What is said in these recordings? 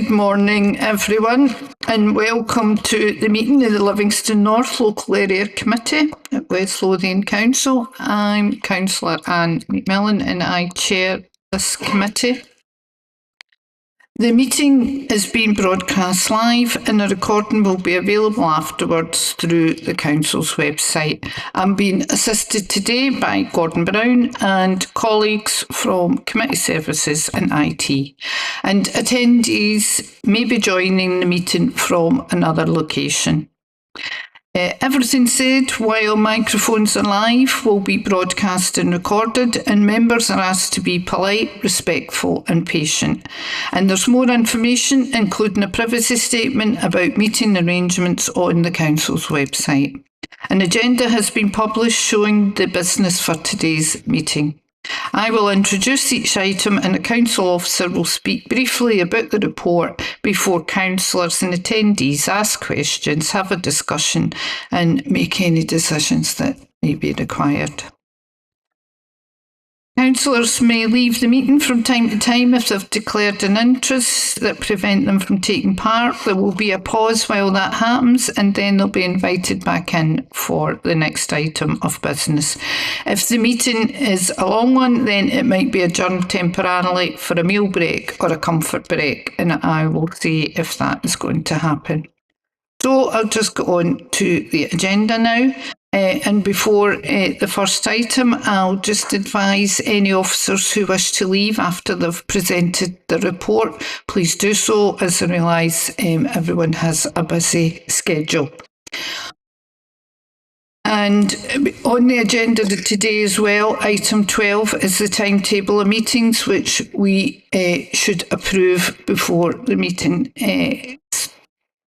Good morning, everyone, and welcome to the meeting of the Livingston North Local Area Committee at West Lothian Council. I'm Councillor Anne McMillan and I chair this committee. The meeting is being broadcast live and a recording will be available afterwards through the Council's website. I'm being assisted today by Gordon Brown and colleagues from Committee Services and IT. And attendees may be joining the meeting from another location. Everything said while microphones are live will be broadcast and recorded, and members are asked to be polite, respectful and patient. And there's more information, including a privacy statement about meeting arrangements, on the Council's website. An agenda has been published showing the business for today's meeting. I will introduce each item and the Council officer will speak briefly about the report before councillors and attendees ask questions, have a discussion and make any decisions that may be required. Councillors may leave the meeting from time to time if they've declared an interest that prevent them from taking part. There will be a pause while that happens and then they'll be invited back in for the next item of business. If the meeting is a long one, then it might be adjourned temporarily for a meal break or a comfort break, and I will see if that is going to happen. So I'll just go on to the agenda now. And before the first item, I'll just advise any officers who wish to leave after they've presented the report, please do so, as I realise everyone has a busy schedule. And on the agenda today as well, item 12 is the timetable of meetings, which we should approve before the meeting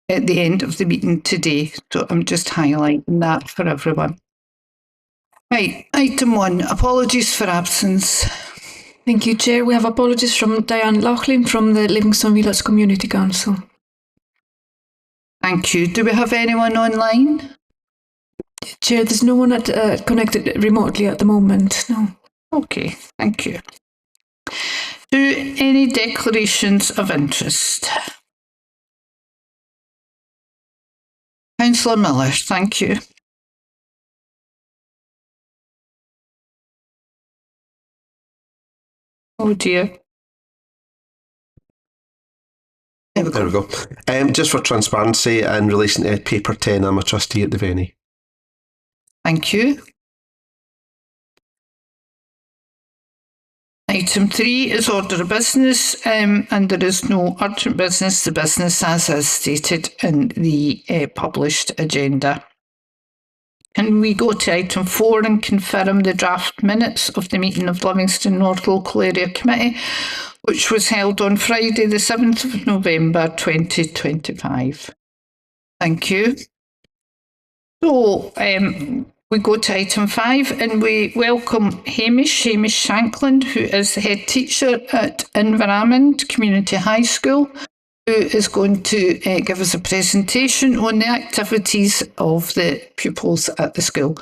at the end of the meeting today. So I'm just highlighting that for everyone. Right, item 1, apologies for absence. Thank you, Chair. We have apologies from Diane Loughlin from the Livingston Village Community Council. Thank you. Do we have anyone online? Chair, there's no one connected remotely at the moment, no. Okay, thank you. Do any declarations of interest? Councillor Miller, thank you. Oh dear. There we go. Just for transparency in relation to paper 10, I'm a trustee at the venue. Thank you. Item 3 is order of business, and there is no urgent business. The business as is stated in the published agenda. Can we go to item 4 and confirm the draft minutes of the meeting of Livingston North Local Area Committee, which was held on Friday the 7th of November 2025. Thank you. So we go to item 5 and we welcome Hamish Shankland, who is the head teacher at Environment Community High School, who is going to give us a presentation on the activities of the pupils at the school.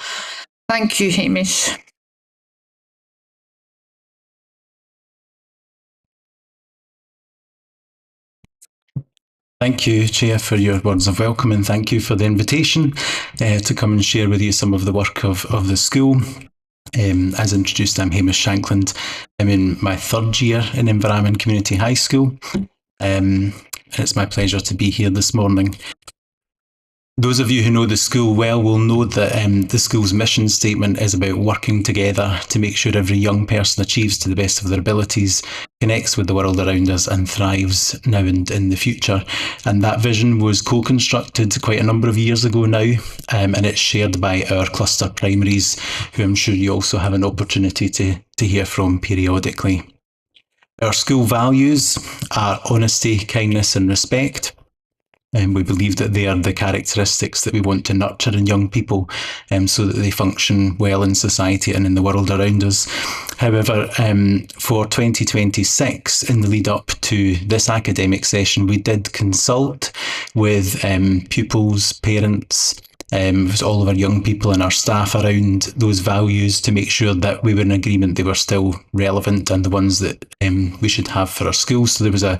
Thank you, Hamish. Thank you, Chair, for your words of welcome, and thank you for the invitation to come and share with you some of the work of the school. As introduced, I'm Hamish Shankland. I'm in my 3rd year in Environment Community High School, and it's my pleasure to be here this morning. Those of you who know the school well will know that the school's mission statement is about working together to make sure every young person achieves to the best of their abilities, connects with the world around us and thrives now and in the future. And that vision was co-constructed quite a number of years ago now, and it's shared by our cluster primaries, who I'm sure you also have an opportunity to hear from periodically. Our school values are honesty, kindness and respect. And we believe that they are the characteristics that we want to nurture in young people so that they function well in society and in the world around us. However, for 2026, in the lead up to this academic session, we did consult with pupils, parents, with all of our young people and our staff around those values to make sure that we were in agreement they were still relevant and the ones that we should have for our schools. So there was a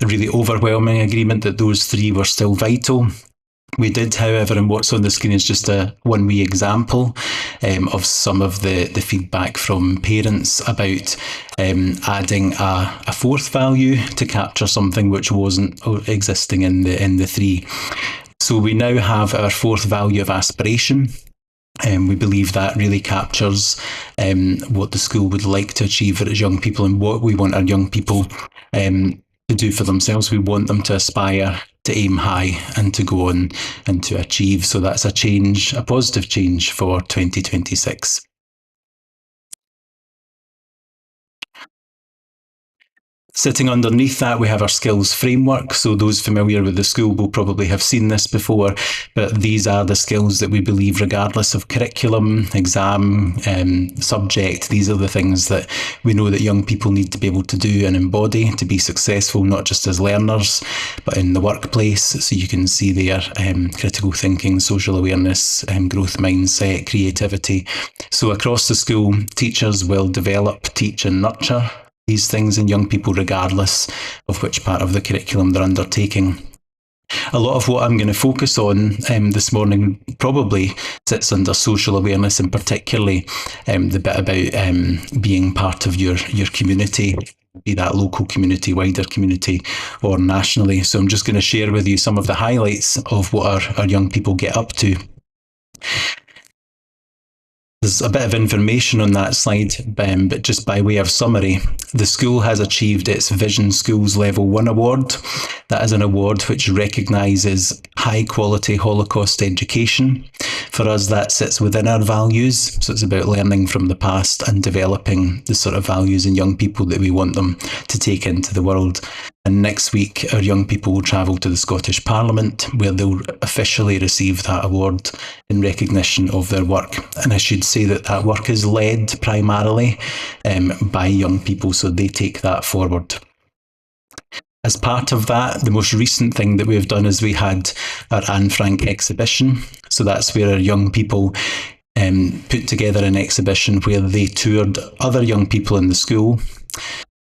really overwhelming agreement that those three were still vital. We did, however, and what's on the screen is just a one wee example of some of the feedback from parents about adding a fourth value to capture something which wasn't existing in the three. So we now have our fourth value of aspiration. We believe that really captures what the school would like to achieve for its young people and what we want our young people to do for themselves. We want them to aspire, to aim high and to go on and to achieve. So that's a change, a positive change for 2026. Sitting underneath that, we have our skills framework. So those familiar with the school will probably have seen this before, but these are the skills that we believe, regardless of curriculum, exam, subject, these are the things that we know that young people need to be able to do and embody to be successful, not just as learners, but in the workplace. So you can see there critical thinking, social awareness, growth mindset, creativity. So across the school, teachers will develop, teach and nurture these things in young people regardless of which part of the curriculum they're undertaking. A lot of what I'm going to focus on this morning probably sits under social awareness, and particularly the bit about being part of your community, be that local community, wider community or nationally. So I'm just going to share with you some of the highlights of what our young people get up to. There's a bit of information on that slide, but just by way of summary, the school has achieved its Vision Schools Level 1 award. That is an award which recognises high quality Holocaust education. For us, that sits within our values. So it's about learning from the past and developing the sort of values in young people that we want them to take into the world. And next week, our young people will travel to the Scottish Parliament, where they'll officially receive that award in recognition of their work. And I should say that that work is led primarily by young people, so they take that forward. As part of that, the most recent thing that we've done is we had our Anne Frank exhibition. So that's where our young people put together an exhibition where they toured other young people in the school.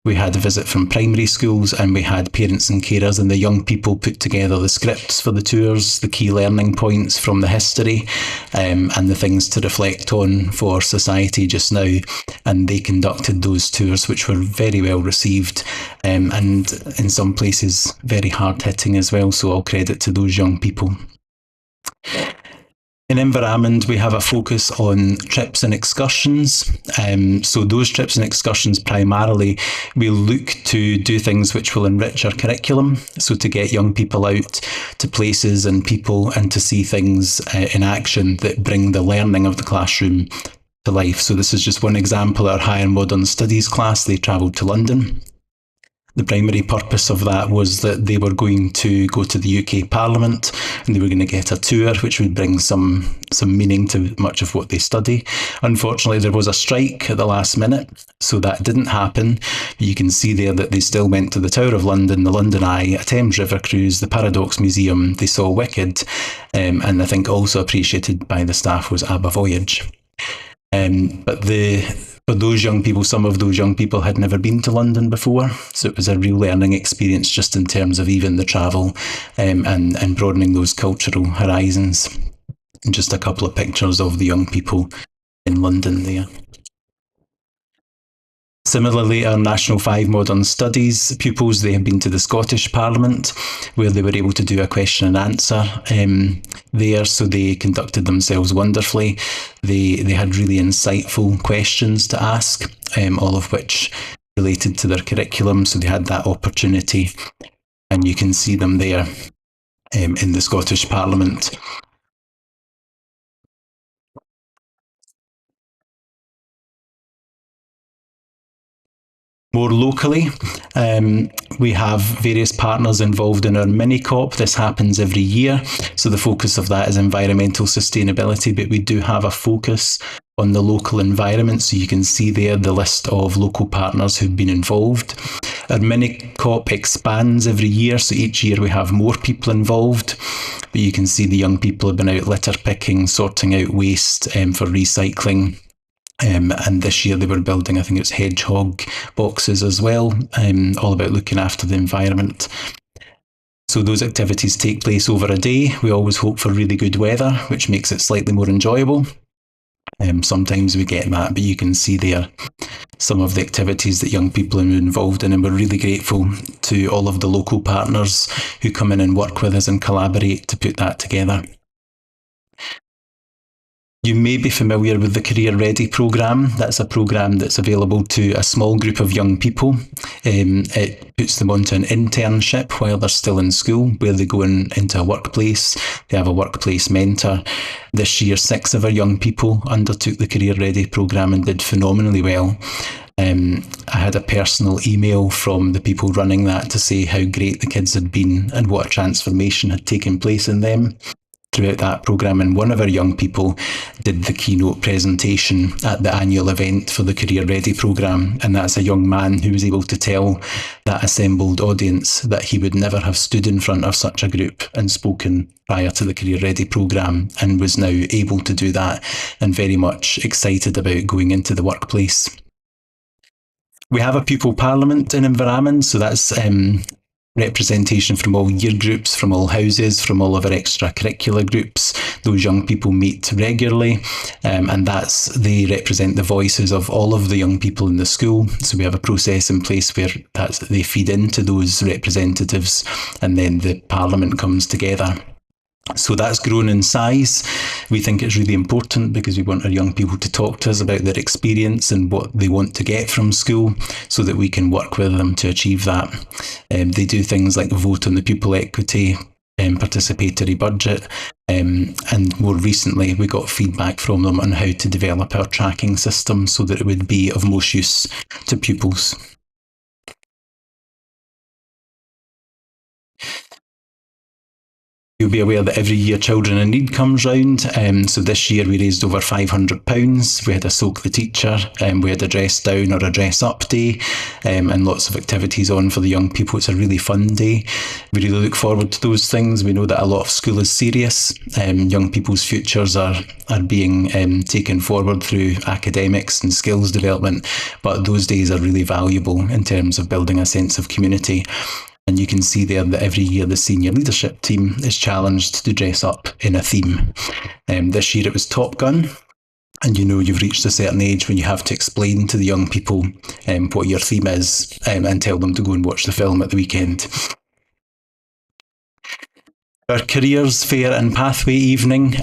We had a visit from primary schools and we had parents and carers, and the young people put together the scripts for the tours, the key learning points from the history and the things to reflect on for society just now. And they conducted those tours, which were very well received and in some places very hard hitting as well. So all credit to those young people. In Environment, we have a focus on trips and excursions. So those trips and excursions primarily, we look to do things which will enrich our curriculum. So to get young people out to places and people and to see things in action that bring the learning of the classroom to life. So this is just one example. Our Higher Modern Studies class, they travelled to London. The primary purpose of that was that they were going to go to the UK Parliament and they were going to get a tour which would bring some meaning to much of what they study. Unfortunately, there was a strike at the last minute, so that didn't happen. You can see there that they still went to the Tower of London, the London Eye, a Thames River cruise, the Paradox Museum. They saw Wicked, and I think also appreciated by the staff was ABBA Voyage. But for those young people, some of those young people had never been to London before, so it was a real learning experience just in terms of even the travel and broadening those cultural horizons. And just a couple of pictures of the young people in London there. Similarly, our National 5 Modern Studies pupils, they have been to the Scottish Parliament where they were able to do a question and answer there, so they conducted themselves wonderfully. They had really insightful questions to ask, all of which related to their curriculum, so they had that opportunity, and you can see them there in the Scottish Parliament. More locally, we have various partners involved in our mini-COP. This happens every year, so the focus of that is environmental sustainability, but we do have a focus on the local environment, so you can see there the list of local partners who've been involved. Our mini-COP expands every year, so each year we have more people involved. but you can see the young people have been out litter picking, sorting out waste for recycling. And this year they were building, I think it was hedgehog boxes as well, all about looking after the environment. So those activities take place over a day. We always hope for really good weather, which makes it slightly more enjoyable. Sometimes we get that, but you can see there some of the activities that young people are involved in, and we're really grateful to all of the local partners who come in and work with us and collaborate to put that together. You may be familiar with the Career Ready programme. That's a programme that's available to a small group of young people. It puts them onto an internship while they're still in school, where they go into a workplace. They have a workplace mentor. This year, 6 of our young people undertook the Career Ready programme and did phenomenally well. I had a personal email from the people running that to say how great the kids had been and what a transformation had taken place in them throughout that programme. And one of our young people did the keynote presentation at the annual event for the Career Ready programme, and that's a young man who was able to tell that assembled audience that he would never have stood in front of such a group and spoken prior to the Career Ready programme, and was now able to do that and very much excited about going into the workplace. We have a pupil parliament in Inveramond, so that's representation from all year groups, from all houses, from all of our extracurricular groups. Those young people meet regularly, and they represent the voices of all of the young people in the school. So we have a process in place where they feed into those representatives, and then the parliament comes together. So that's grown in size. We think it's really important because we want our young people to talk to us about their experience and what they want to get from school, so that we can work with them to achieve that. They do things like vote on the pupil equity, participatory budget, and more recently we got feedback from them on how to develop our tracking system so that it would be of most use to pupils. You'll be aware that every year Children in Need comes round. So this year we raised over £500. We had a Soak the Teacher, we had a Dress Down or a Dress Up day, and lots of activities on for the young people. It's a really fun day. We really look forward to those things. We know that a lot of school is serious. Young people's futures are being taken forward through academics and skills development, but those days are really valuable in terms of building a sense of community. And you can see there that every year the senior leadership team is challenged to dress up in a theme. This year it was Top Gun. And you've reached a certain age when you have to explain to the young people what your theme is, and tell them to go and watch the film at the weekend. Our Careers Fair and Pathway evening.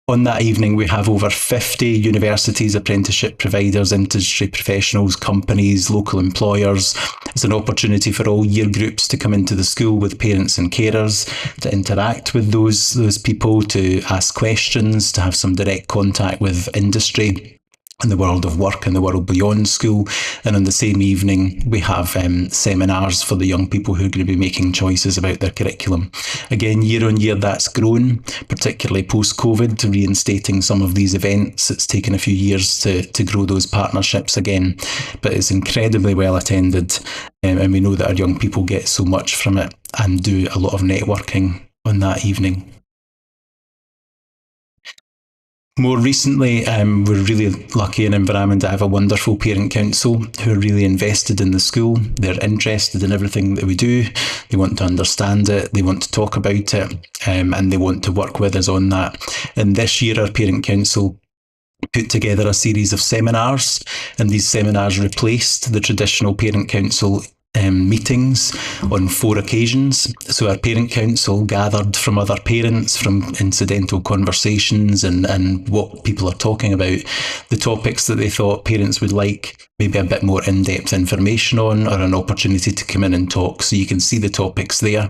On that evening, we have over 50 universities, apprenticeship providers, industry professionals, companies, local employers. It's an opportunity for all year groups to come into the school with parents and carers, to interact with those people, to ask questions, to have some direct contact with industry in the world of work and the world beyond school. And on the same evening, we have seminars for the young people who are going to be making choices about their curriculum. Again, year on year, that's grown, particularly post-COVID, reinstating some of these events. It's taken a few years to grow those partnerships again, but it's incredibly well attended, and we know that our young people get so much from it and do a lot of networking on that evening. More recently, we're really lucky in Inveramond to have a wonderful parent council who are really invested in the school. They're interested in everything that we do. They want to understand it, they want to talk about it, and they want to work with us on that. And this year, our parent council put together a series of seminars, and these seminars replaced the traditional parent council meetings on 4 occasions. So our parent council gathered from other parents, from incidental conversations and what people are talking about, the topics that they thought parents would like maybe a bit more in-depth information on, or an opportunity to come in and talk. So you can see the topics there.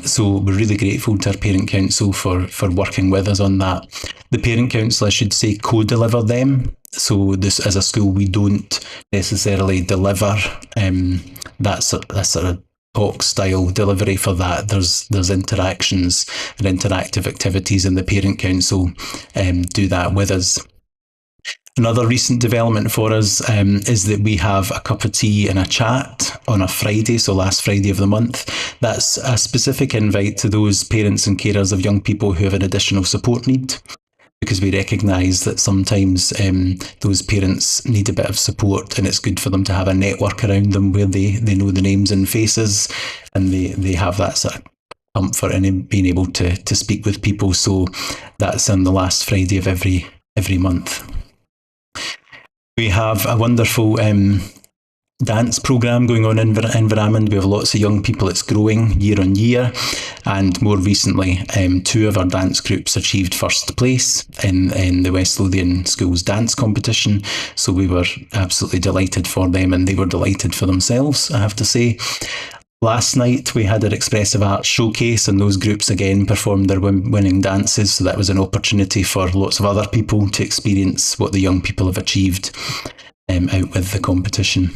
So we're really grateful to our parent council for working with us on that. The parent council, I should say, co-deliver them. So this, as a school, we don't necessarily deliver that sort of talk style delivery for that. There's interactions and interactive activities, and the parent council do that with us. Another recent development for us is that we have a cup of tea and a chat on a Friday, so last Friday of the month. That's a specific invite to those parents and carers of young people who have an additional support need, because we recognise that sometimes those parents need a bit of support, and it's good for them to have a network around them where they know the names and faces, and they have that sort of comfort in being able to speak with people. So that's on the last Friday of every month. We have a wonderful dance programme going on in Inveramond. We have lots of young people. It's growing year on year, and more recently 2 of our dance groups achieved first place in the West Lothian Schools dance competition, so we were absolutely delighted for them, and they were delighted for themselves, I have to say. Last night we had our Expressive Arts Showcase, and those groups again performed their winning dances, so that was an opportunity for lots of other people to experience what the young people have achieved out with the competition.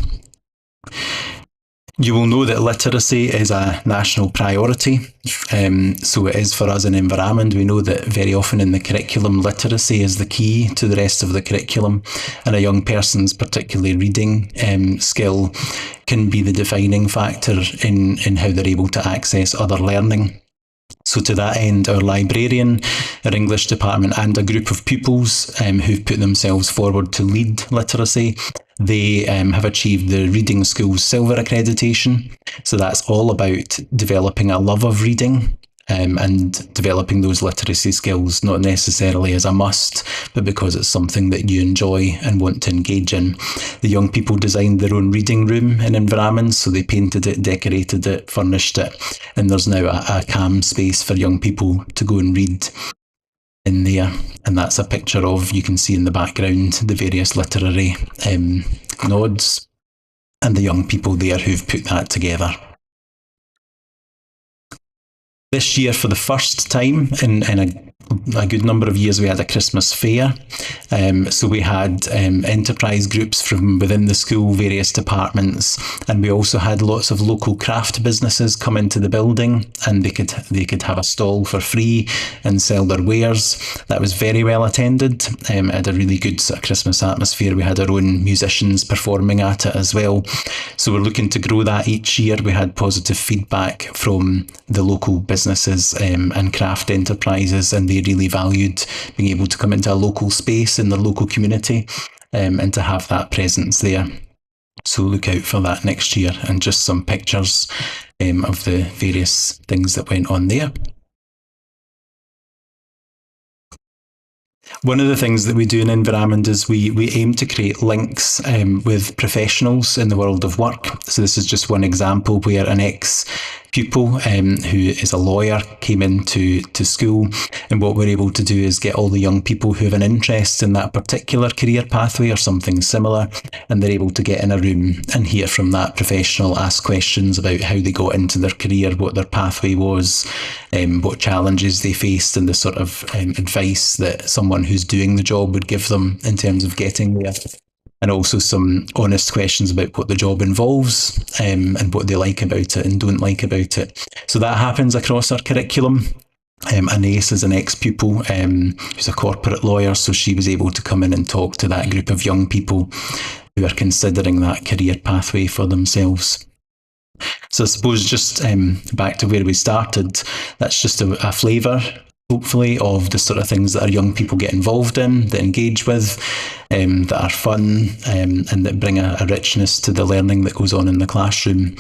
You will know that literacy is a national priority, so it is for us in Inveramond. We know that very often in the curriculum, literacy is the key to the rest of the curriculum, and a young person's particularly reading skill can be the defining factor in how they're able to access other learning. So to that end, our librarian, our English department, and a group of pupils who've put themselves forward to lead literacy, they have achieved the Reading Schools Silver accreditation. So that's all about developing a love of reading and developing those literacy skills, not necessarily as a must, but because it's something that you enjoy and want to engage in. The young people designed their own reading room in Inveramond, so they painted it, decorated it, furnished it, and there's now a calm space for young people to go and read in there. And that's a picture of, you can see in the background, the various literary nods and the young people there who've put that together. This year, for the first time in a good number of years, we had a Christmas fair. So we had enterprise groups from within the school, various departments, and we also had lots of local craft businesses come into the building, and they could have a stall for free and sell their wares. That was very well attended. It had a really good sort of Christmas atmosphere. We had our own musicians performing at it as well. So we're looking to grow that each year. We had positive feedback from the local businesses and craft enterprises, and they really valued being able to come into a local space in their local community and to have that presence there. So look out for that next year, and just some pictures of the various things that went on there. One of the things that we do in Inveramond is we aim to create links with professionals in the world of work. So this is just one example where an ex-pupil who is a lawyer came into school, and what we're able to do is get all the young people who have an interest in that particular career pathway or something similar, and they're able to get in a room and hear from that professional, ask questions about how they got into their career, what their pathway was, what challenges they faced, and the sort of advice that someone who's doing the job would give them in terms of getting there. And also some honest questions about what the job involves and what they like about it and don't like about it. So that happens across our curriculum. Anais is an ex-pupil who's a corporate lawyer, so she was able to come in and talk to that group of young people who are considering that career pathway for themselves. So I suppose just back to where we started, that's just a flavour, hopefully, of the sort of things that our young people get involved in, that engage with, that are fun, and that bring a richness to the learning that goes on in the classroom.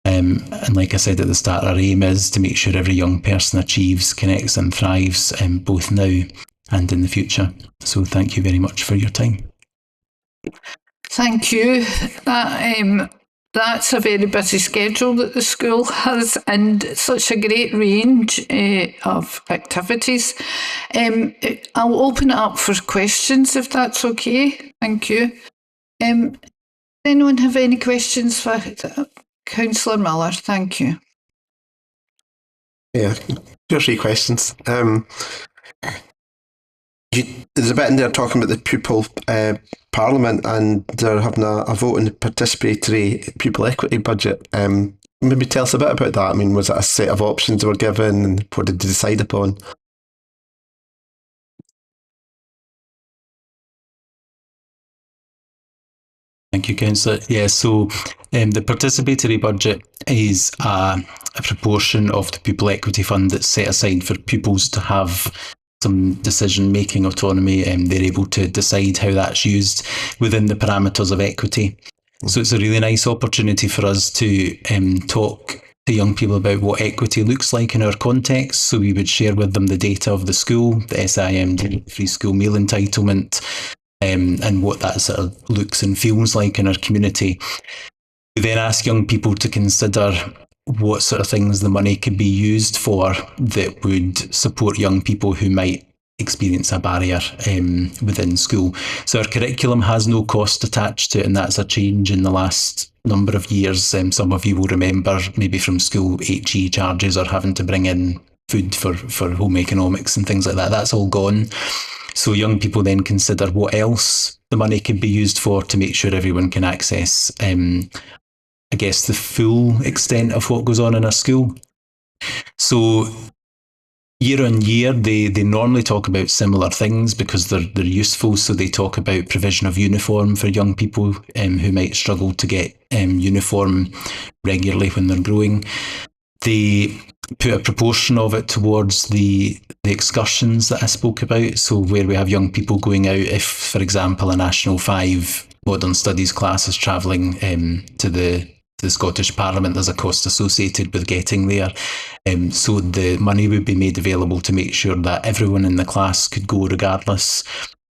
And like I said at the start, our aim is to make sure every young person achieves, connects and thrives, both now and in the future. So thank you very much for your time. Thank you. That's a very busy schedule that the school has, and such a great range of activities. I'll open it up for questions if that's okay. Thank you. Anyone have any questions for Councillor Miller? Thank you. Yeah, 2 or 3 questions. There's a bit in there talking about the pupil parliament, and they're having a vote on the participatory pupil equity budget. Maybe tell us a bit about that. I mean, was it a set of options they were given, and what did they decide upon? Thank you, Councillor. Yeah, so the participatory budget is a proportion of the pupil equity fund that's set aside for pupils to have some decision-making autonomy, and they're able to decide how that's used within the parameters of equity. So it's a really nice opportunity for us to talk to young people about what equity looks like in our context. So we would share with them the data of the school, the SIMD, free school meal entitlement, and what that sort of looks and feels like in our community. We then ask young people to consider what sort of things the money could be used for that would support young people who might experience a barrier within school. So our curriculum has no cost attached to it, and that's a change in the last number of years. Some of you will remember maybe from school HE charges or having to bring in food for home economics and things like that. That's all gone. So young people then consider what else the money could be used for to make sure everyone can access, I guess, the full extent of what goes on in a school. So year on year, they normally talk about similar things because they're useful. So they talk about provision of uniform for young people who might struggle to get uniform regularly when they're growing. They put a proportion of it towards the excursions that I spoke about. So where we have young people going out, if, for example, a National 5 Modern Studies class is travelling to the Scottish Parliament, there's a cost associated with getting there. So the money would be made available to make sure that everyone in the class could go regardless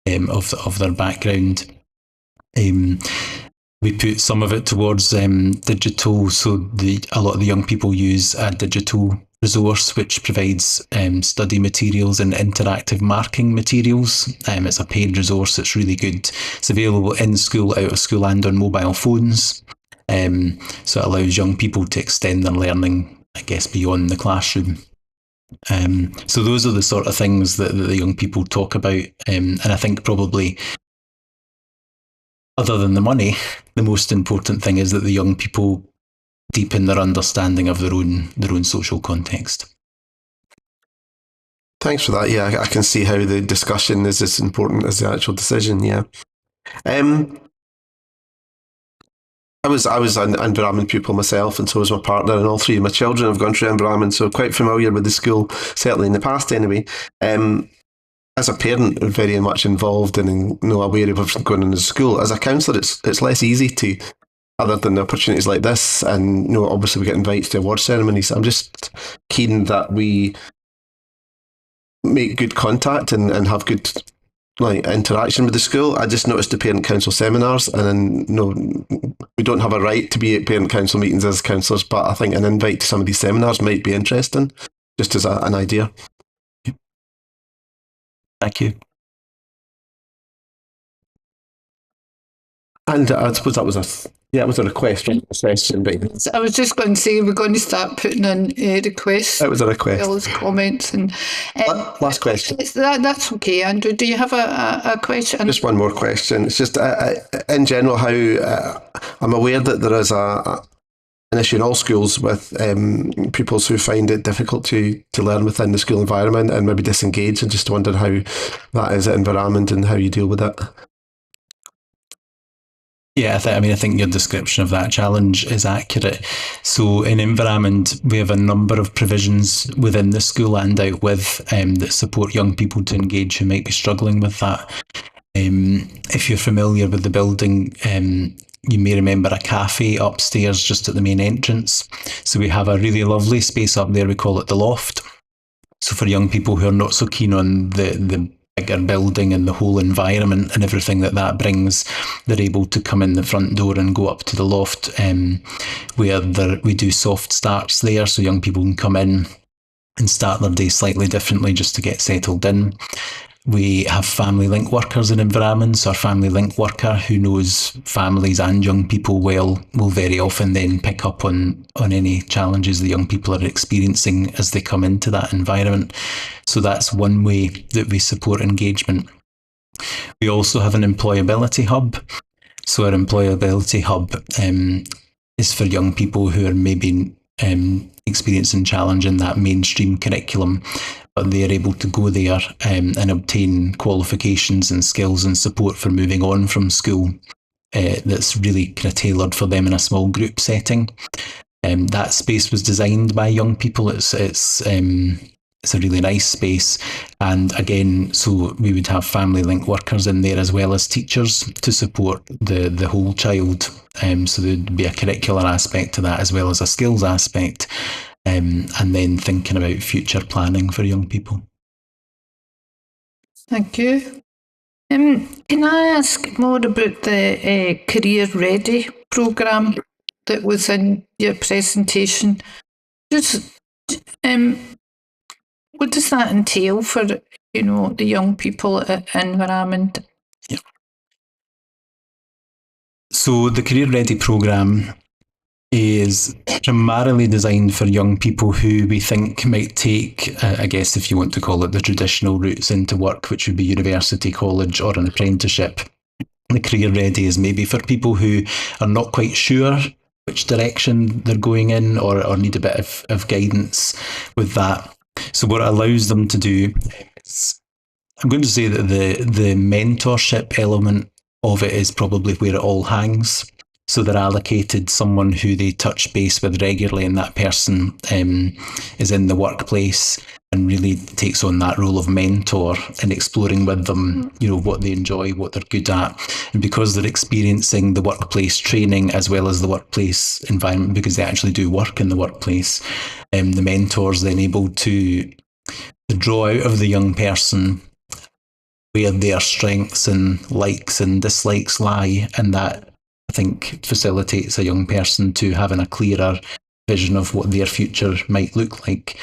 of their background. We put some of it towards digital, so a lot of the young people use a digital resource which provides study materials and interactive marking materials. It's a paid resource, it's really good. It's available in school, out of school and on mobile phones. So it allows young people to extend their learning, I guess, beyond the classroom. So those are the sort of things that the young people talk about. And I think probably, other than the money, the most important thing is that the young people deepen their understanding of their own social context. Thanks for that. Yeah, I can see how the discussion is as important as the actual decision. Yeah. I was an Inverarmond pupil myself, and so was my partner, and all three of my children have gone through Inverarmond, so quite familiar with the school, certainly in the past anyway. As a parent, very much involved and aware of what's going on in the school. As a councillor, it's less easy to, other than the opportunities like this, and obviously we get invited to award ceremonies. I'm just keen that we make good contact and have good interaction with the school. I just noticed the parent council seminars, and we don't have a right to be at parent council meetings as councillors, but I think an invite to some of these seminars might be interesting, just as an idea. Thank you. And I suppose that was a request from the session. But I was just going to say we're going to start putting in requests. That was a request. As well as comments and last question. That's okay, Andrew. Do you have a question? Just one more question. It's just in general how I'm aware that there is an issue in all schools with pupils who find it difficult to learn within the school environment and maybe disengage, and just wondering how that is at Inverarmond and how you deal with it. Yeah, I think your description of that challenge is accurate. So in Inverarmond, we have a number of provisions within the school and out with that support young people to engage who might be struggling with that. If you're familiar with the building, you may remember a cafe upstairs just at the main entrance. So we have a really lovely space up there, we call it the loft. So for young people who are not so keen on the bigger building and the whole environment and everything that brings, they're able to come in the front door and go up to the loft where we do soft starts there, so young people can come in and start their day slightly differently just to get settled in. We have family link workers in Inverarmond, so our family link worker who knows families and young people well will very often then pick up on any challenges the young people are experiencing as they come into that environment. So that's one way that we support engagement. We also have an employability hub. So our employability hub is for young people who are maybe experiencing challenge in that mainstream curriculum, but they are able to go there and obtain qualifications and skills and support for moving on from school. that's really kind of tailored for them in a small group setting. That space was designed by young people. It's a really nice space, and again, so we would have family link workers in there as well as teachers to support the whole child. So there'd be a curricular aspect to that as well as a skills aspect, and then thinking about future planning for young people. Thank you. Can I ask more about the Career Ready programme that was in your presentation? Just, what does that entail for, the young people at Environment? Yeah. So the Career Ready programme is primarily designed for young people who we think might take, I guess if you want to call it, the traditional routes into work, which would be university, college or an apprenticeship. The Career Ready is maybe for people who are not quite sure which direction they're going in or need a bit of guidance with that. So what it allows them to do is, I'm going to say that the mentorship element of it is probably where it all hangs. So they're allocated someone who they touch base with regularly, and that person is in the workplace and really takes on that role of mentor and exploring with them, what they enjoy, what they're good at. And because they're experiencing the workplace training as well as the workplace environment, because they actually do work in the workplace, the mentor's then able to draw out of the young person where their strengths and likes and dislikes lie, and that, I think, facilitates a young person to having a clearer vision of what their future might look like.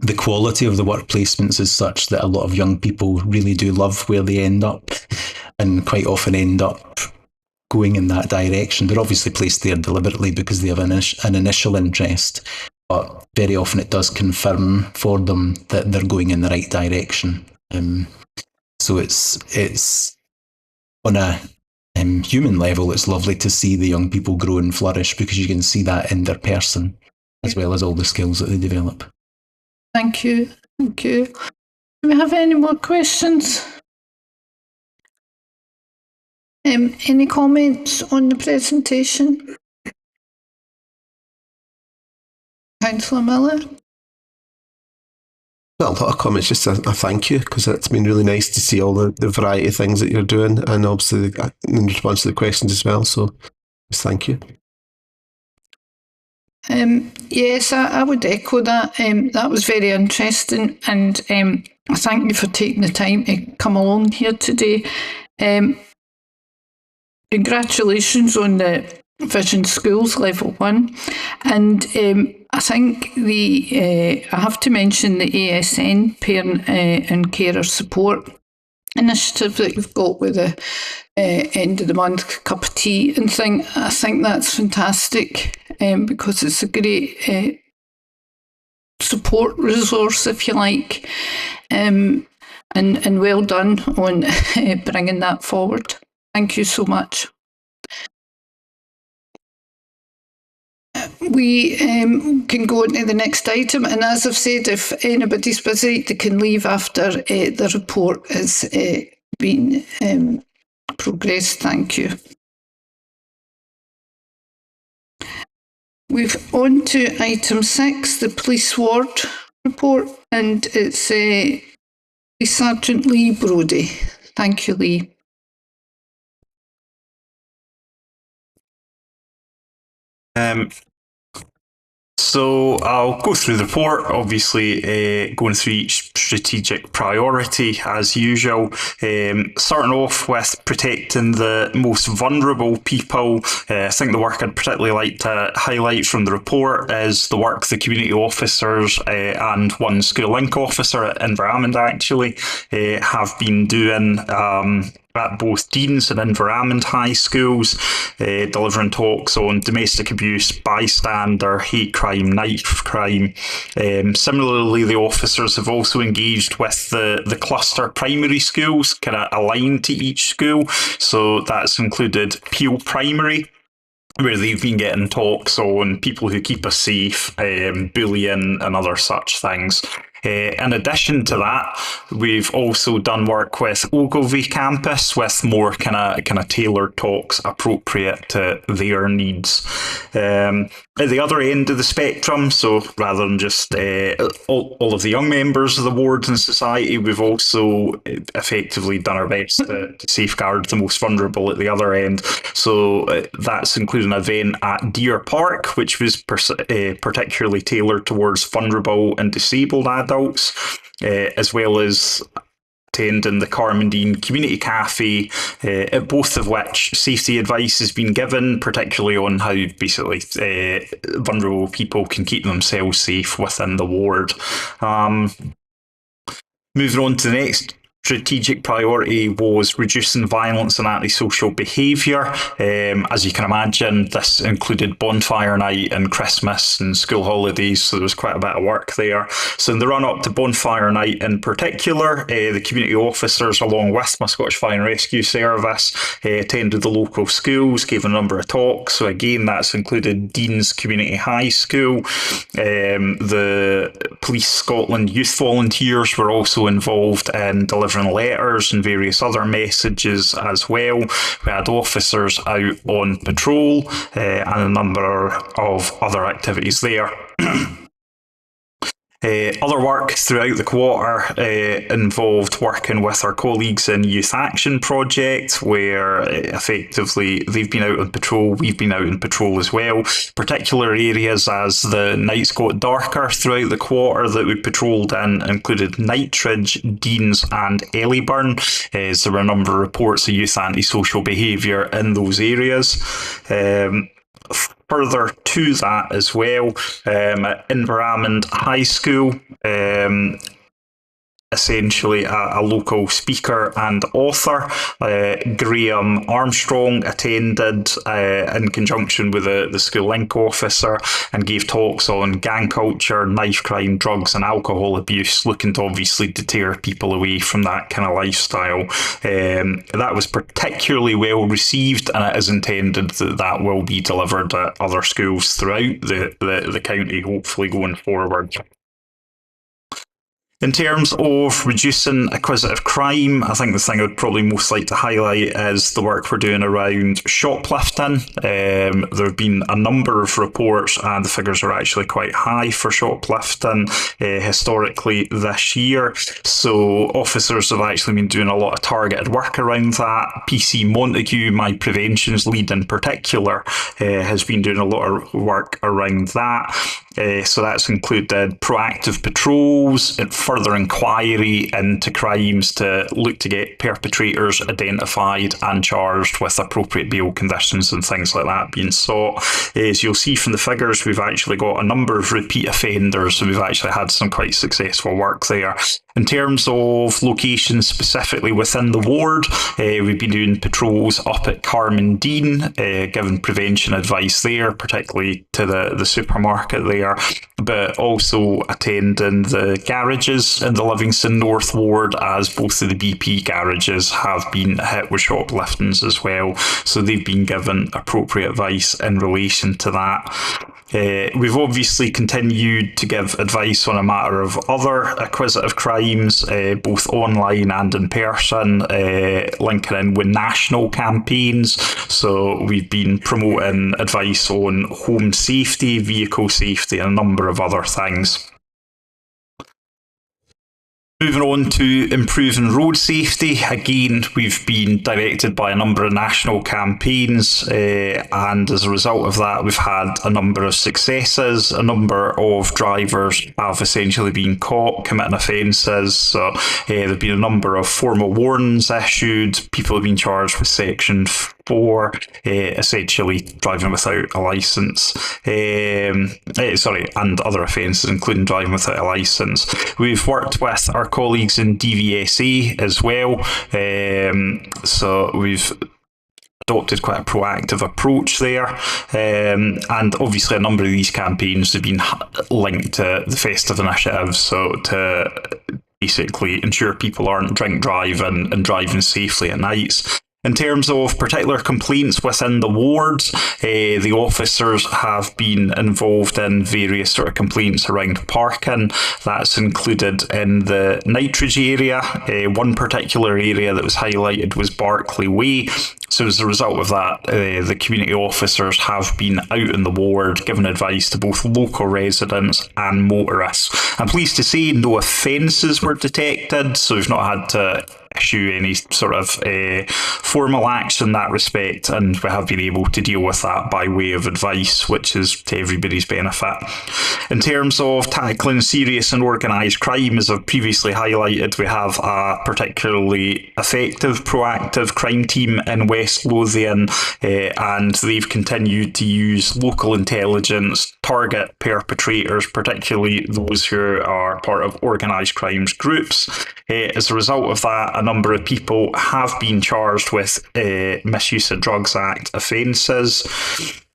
The quality of the work placements is such that a lot of young people really do love where they end up, and quite often end up going in that direction. They're obviously placed there deliberately because they have an initial interest, but very often it does confirm for them that they're going in the right direction. So it's on a human level, it's lovely to see the young people grow and flourish because you can see that in their person as well as all the skills that they develop. Thank you. Thank you. Do we have any more questions? Any comments on the presentation? Councillor Miller? Well, a lot of comments, just a thank you, because it's been really nice to see all the variety of things that you're doing, and obviously in response to the questions as well, so just thank you. Yes, I would echo that. That was very interesting, and I thank you for taking the time to come along here today. Congratulations on the Vision Schools Level 1, and I think I have to mention the ASN Parent and Carer Support Initiative that you've got with the end of the month cup of tea and thing. I think that's fantastic because it's a great support resource, if you like, and well done on bringing that forward. Thank you so much. We can go on to the next item, and as I've said, if anybody's busy, they can leave after the report has been progressed. Thank you. We've on to item 6, the Police Ward report, and it's Police Sergeant Lee Brodie. Thank you, Lee. So I'll go through the report, obviously going through each strategic priority as usual, starting off with protecting the most vulnerable people. I think the work I'd particularly like to highlight from the report is the work the community officers and one school link officer at Environment actually have been doing at both Deans and Environment High Schools, delivering talks on domestic abuse, bystander, hate crime, knife crime. Similarly, the officers have also engaged with the cluster primary schools, kind of aligned to each school. So that's included Peel Primary, where they've been getting talks on people who keep us safe, bullying and other such things. In addition to that, we've also done work with Ogilvy campus with more kind of tailored talks appropriate to their needs. At the other end of the spectrum, so rather than just all of the young members of the ward and society, we've also effectively done our best to safeguard the most vulnerable at the other end. So that's including an event at Deer Park, which was particularly tailored towards vulnerable and disabled adults, as well as attending the Carmondine Community Cafe, at both of which safety advice has been given, particularly on how basically vulnerable people can keep themselves safe within the ward. Moving on to the next strategic priority was reducing violence and antisocial behaviour. As you can imagine, this included bonfire night and Christmas and school holidays, so there was quite a bit of work there. So in the run-up to bonfire night in particular, the community officers, along with my Scottish Fire and Rescue Service, attended the local schools, gave a number of talks. So again, that's included Dean's Community High School. The Police Scotland youth volunteers were also involved in delivering letters and various other messages as well. We had officers out on patrol and a number of other activities there. Other work throughout the quarter involved working with our colleagues in Youth Action Project, where effectively they've been out on patrol, we've been out on patrol as well. Particular areas as the nights got darker throughout the quarter that we patrolled in included Nightridge, Deans and Ellyburn. There were a number of reports of youth antisocial behaviour in those areas. Further to that as well, at Inverarmond High School, essentially a local speaker and author, Graham Armstrong, attended in conjunction with the school link officer and gave talks on gang culture, knife crime, drugs and alcohol abuse, looking to obviously deter people away from that kind of lifestyle. That was particularly well received, and it is intended that will be delivered at other schools throughout the county, hopefully going forward. In terms of reducing acquisitive crime, I think the thing I'd probably most like to highlight is the work we're doing around shoplifting. There have been a number of reports, and the figures are actually quite high for shoplifting historically this year. So officers have actually been doing a lot of targeted work around that. PC Montague, my preventions lead in particular, has been doing a lot of work around that. So that's included proactive patrols and further inquiry into crimes to look to get perpetrators identified and charged with appropriate bail conditions and things like that being sought. As you'll see from the figures, we've actually got a number of repeat offenders, so we've actually had some quite successful work there. In terms of locations specifically within the ward, we've been doing patrols up at Carmondine, giving prevention advice there, particularly to the supermarket there, but also attending the garages in the Livingston North Ward, as both of the BP garages have been hit with shopliftings as well. So they've been given appropriate advice in relation to that. We've obviously continued to give advice on a matter of other acquisitive crimes, both online and in person, linking in with national campaigns. So we've been promoting advice on home safety, vehicle safety, and a number of other things. Moving on to improving road safety, again, we've been directed by a number of national campaigns, and as a result of that, we've had a number of successes. A number of drivers have essentially been caught committing offences, so there have been a number of formal warnings issued. People have been charged with Section 4, essentially driving without a licence, and other offences, including driving without a licence. We've worked with our colleagues in DVSA as well, so we've adopted quite a proactive approach there, and obviously a number of these campaigns have been linked to the festive initiative, so to basically ensure people aren't drink driving and driving safely at nights. In terms of particular complaints within the wards, the officers have been involved in various sort of complaints around parking. That's included in the Nitrage area. One particular area that was highlighted was Barclay Way. So as a result of that, the community officers have been out in the ward giving advice to both local residents and motorists. I'm pleased to say no offences were detected, so we've not had to issue any sort of formal action in that respect, and we have been able to deal with that by way of advice, which is to everybody's benefit. In terms of tackling serious and organised crime, as I've previously highlighted, we have a particularly effective proactive crime team in West Lothian, and they've continued to use local intelligence, target perpetrators, particularly those who are part of organised crimes groups. As a result of that, a number of people have been charged with Misuse of Drugs Act offences.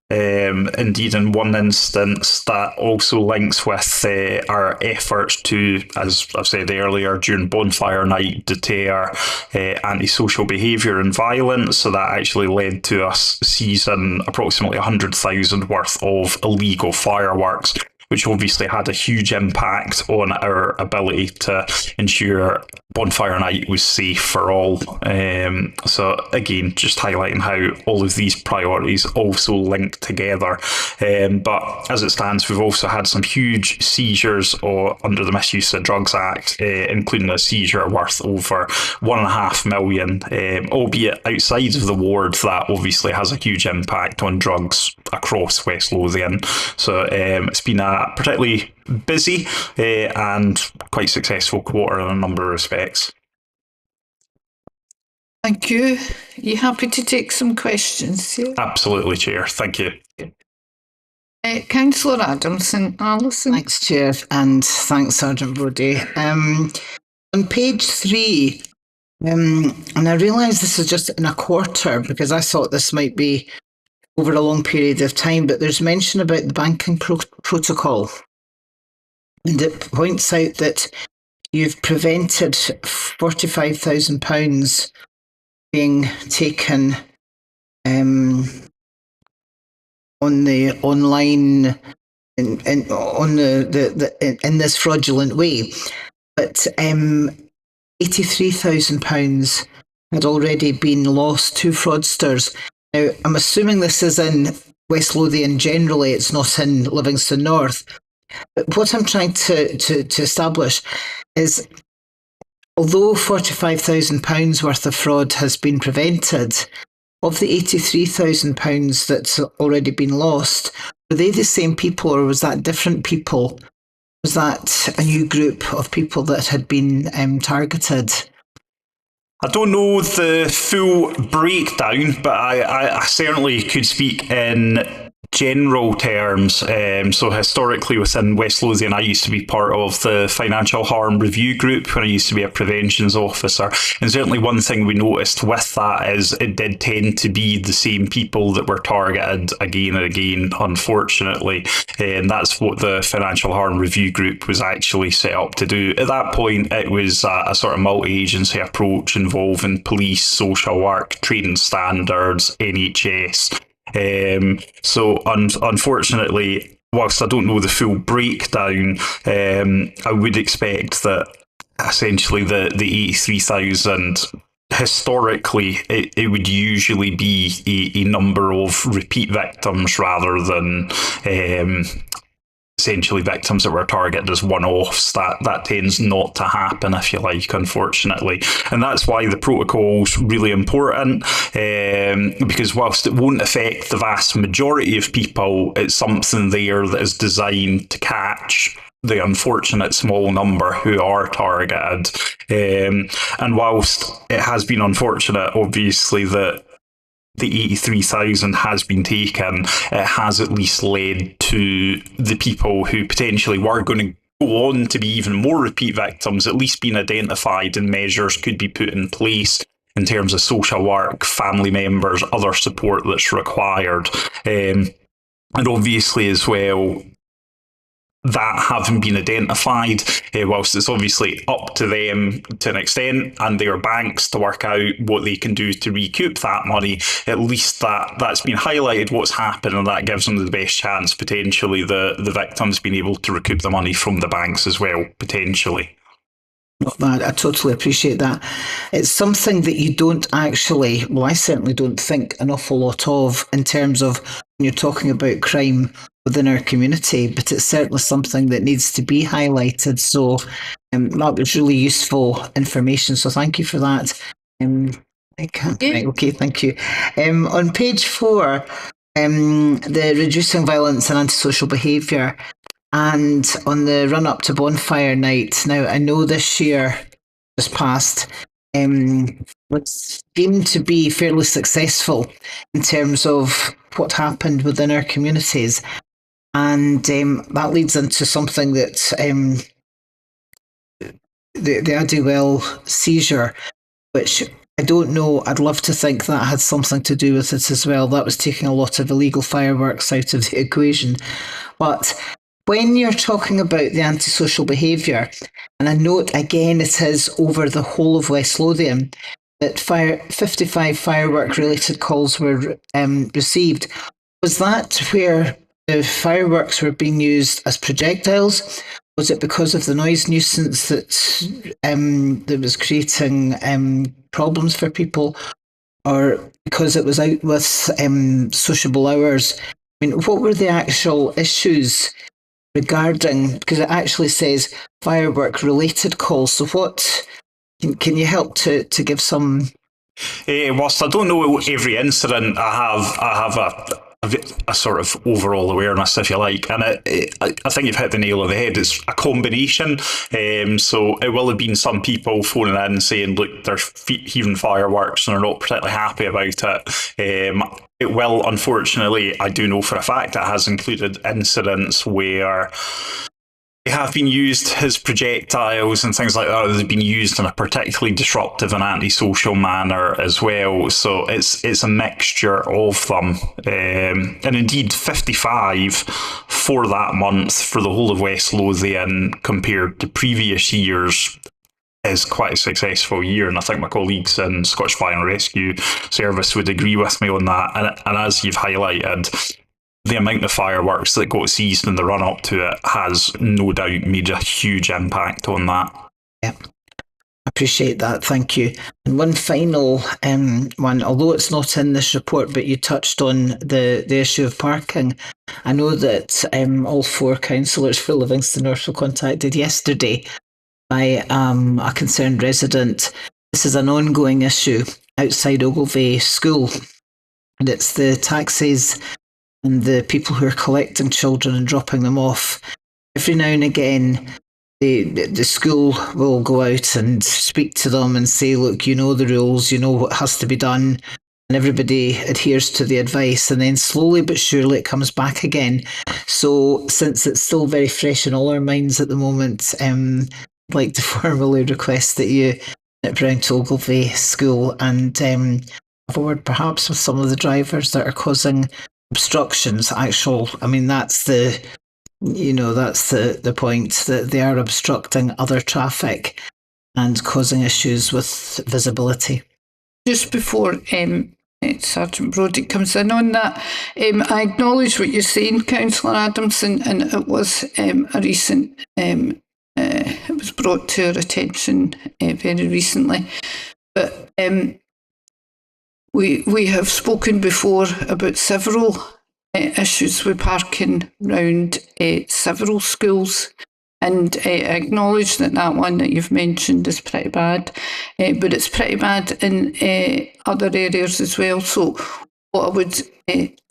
Indeed, in one instance, that also links with our efforts to, as I've said earlier, during bonfire night, deter antisocial behaviour and violence. So that actually led to us seizing approximately 100,000 worth of illegal fireworks, which obviously had a huge impact on our ability to ensure bonfire night was safe for all. So again, just highlighting how all of these priorities also link together. But as it stands, we've also had some huge seizures under the Misuse of Drugs Act, including a seizure worth over £1.5 million, albeit outside of the ward. That obviously has a huge impact on drugs across West Lothian. So it's been a particularly busy and quite successful quarter in a number of respects. Thank you. Are you happy to take some questions? Yeah? Absolutely, Chair. Thank you. Councillor Adamson, Alison. Thanks, Chair, and thanks, Sergeant Brodie. On page 3, and I realise this is just in a quarter because I thought this might be over a long period of time, but there's mention about the banking protocol. And it points out that you've prevented £45,000 being taken on the online in this fraudulent way, but £83,000 had already been lost to fraudsters. Now, I'm assuming this is in West Lothian generally; it's not in Livingston North. But what I'm trying to establish is, although £45,000 worth of fraud has been prevented, of the £83,000 that's already been lost, were they the same people or was that different people? Was that a new group of people that had been targeted? I don't know the full breakdown, but I certainly could speak in general terms. So historically within West Lothian, I used to be part of the Financial Harm Review Group when I used to be a preventions officer. And certainly one thing we noticed with that is it did tend to be the same people that were targeted again and again, unfortunately. And that's what the Financial Harm Review Group was actually set up to do. At that point, it was a sort of multi-agency approach involving police, social work, training standards, NHS. So unfortunately, whilst I don't know the full breakdown, I would expect that essentially the 83,000 historically it would usually be a number of repeat victims rather than essentially victims that were targeted as one-offs. That tends not to happen, if you like, unfortunately. And that's why the protocol's really important, because whilst it won't affect the vast majority of people, it's something there that is designed to catch the unfortunate small number who are targeted. And whilst it has been unfortunate, obviously, that the 83,000 has been taken, it has at least led to the people who potentially were going to go on to be even more repeat victims at least being identified, and measures could be put in place in terms of social work, family members, other support that's required. And obviously as well, that having been identified, whilst it's obviously up to them to an extent and their banks to work out what they can do to recoup that money, at least that's been highlighted what's happened, and that gives them the best chance, potentially, the victims being able to recoup the money from the banks as well, potentially. Not bad. I totally appreciate that. It's something that you don't actually, well, I certainly don't think an awful lot of in terms of when you're talking about crime within our community, but it's certainly something that needs to be highlighted. So that was really useful information. So thank you for that. Right, okay, thank you. On page 4, the reducing violence and antisocial behaviour, and on the run up to bonfire night. Now, I know this year just passed was deemed to be fairly successful in terms of what happened within our communities. And that leads into something that the Addiewell seizure, which I don't know, I'd love to think that had something to do with it as well. That was taking a lot of illegal fireworks out of the equation. But when you're talking about the antisocial behaviour, and I note again it is over the whole of West Lothian, that 55 firework-related calls were received. Was that where the fireworks were being used as projectiles? Was it because of the noise nuisance that was creating problems for people, or because it was out with sociable hours? I mean, what were the actual issues regarding, because it actually says firework-related calls. So what, can you help to give some... Whilst I don't know every incident, I have a sort of overall awareness, if you like, and I think you've hit the nail on the head. It's a combination. So it will have been some people phoning in saying, look, they're heaving fireworks and they're not particularly happy about it. It will, unfortunately, I do know for a fact, it has included incidents where they have been used as projectiles and things like that. They've been used in a particularly disruptive and antisocial manner as well. So it's a mixture of them. And indeed, 55 for that month for the whole of West Lothian compared to previous years is quite a successful year. And I think my colleagues in Scottish Fire and Rescue Service would agree with me on that. And as you've highlighted, the amount of fireworks that got seized in the run-up to it has no doubt made a huge impact on that. Yeah, appreciate that, thank you. And one final one, although it's not in this report, but you touched on the issue of parking. I know that all 4 councillors for Livingston North were contacted yesterday by a concerned resident. This is an ongoing issue outside Ogilvie School, and it's the taxis and the people who are collecting children and dropping them off. Every now and again, the school will go out and speak to them and say, look, you know the rules, you know what has to be done, and everybody adheres to the advice, and then slowly but surely it comes back again. So since it's still very fresh in all our minds at the moment, I'd like to formally request that you nip round to Ogilvie School and have a word perhaps with some of the drivers that are causing obstructions. I mean, that's the point, that they are obstructing other traffic and causing issues with visibility. Just before Sergeant Brodie comes in on that, I acknowledge what you're saying, Councillor Adamson, and it was a recent, it was brought to our attention very recently. But we have spoken before about several issues with parking around several schools, and I acknowledge that one that you've mentioned is pretty bad, but it's pretty bad in other areas as well. So what I would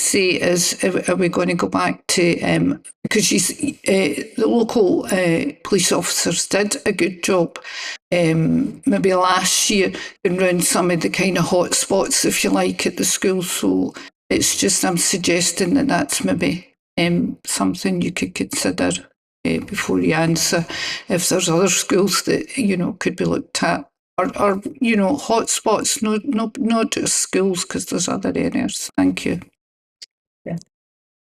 say is, are we going to go back to, because the local police officers did a good job maybe last year around some of the kind of hot spots, if you like, at the school. So it's just, I'm suggesting that that's maybe something you could consider before you answer, if there's other schools that, you know, could be looked at. Or you know, hot spots, not just schools, because there's other areas. Thank you. Yeah.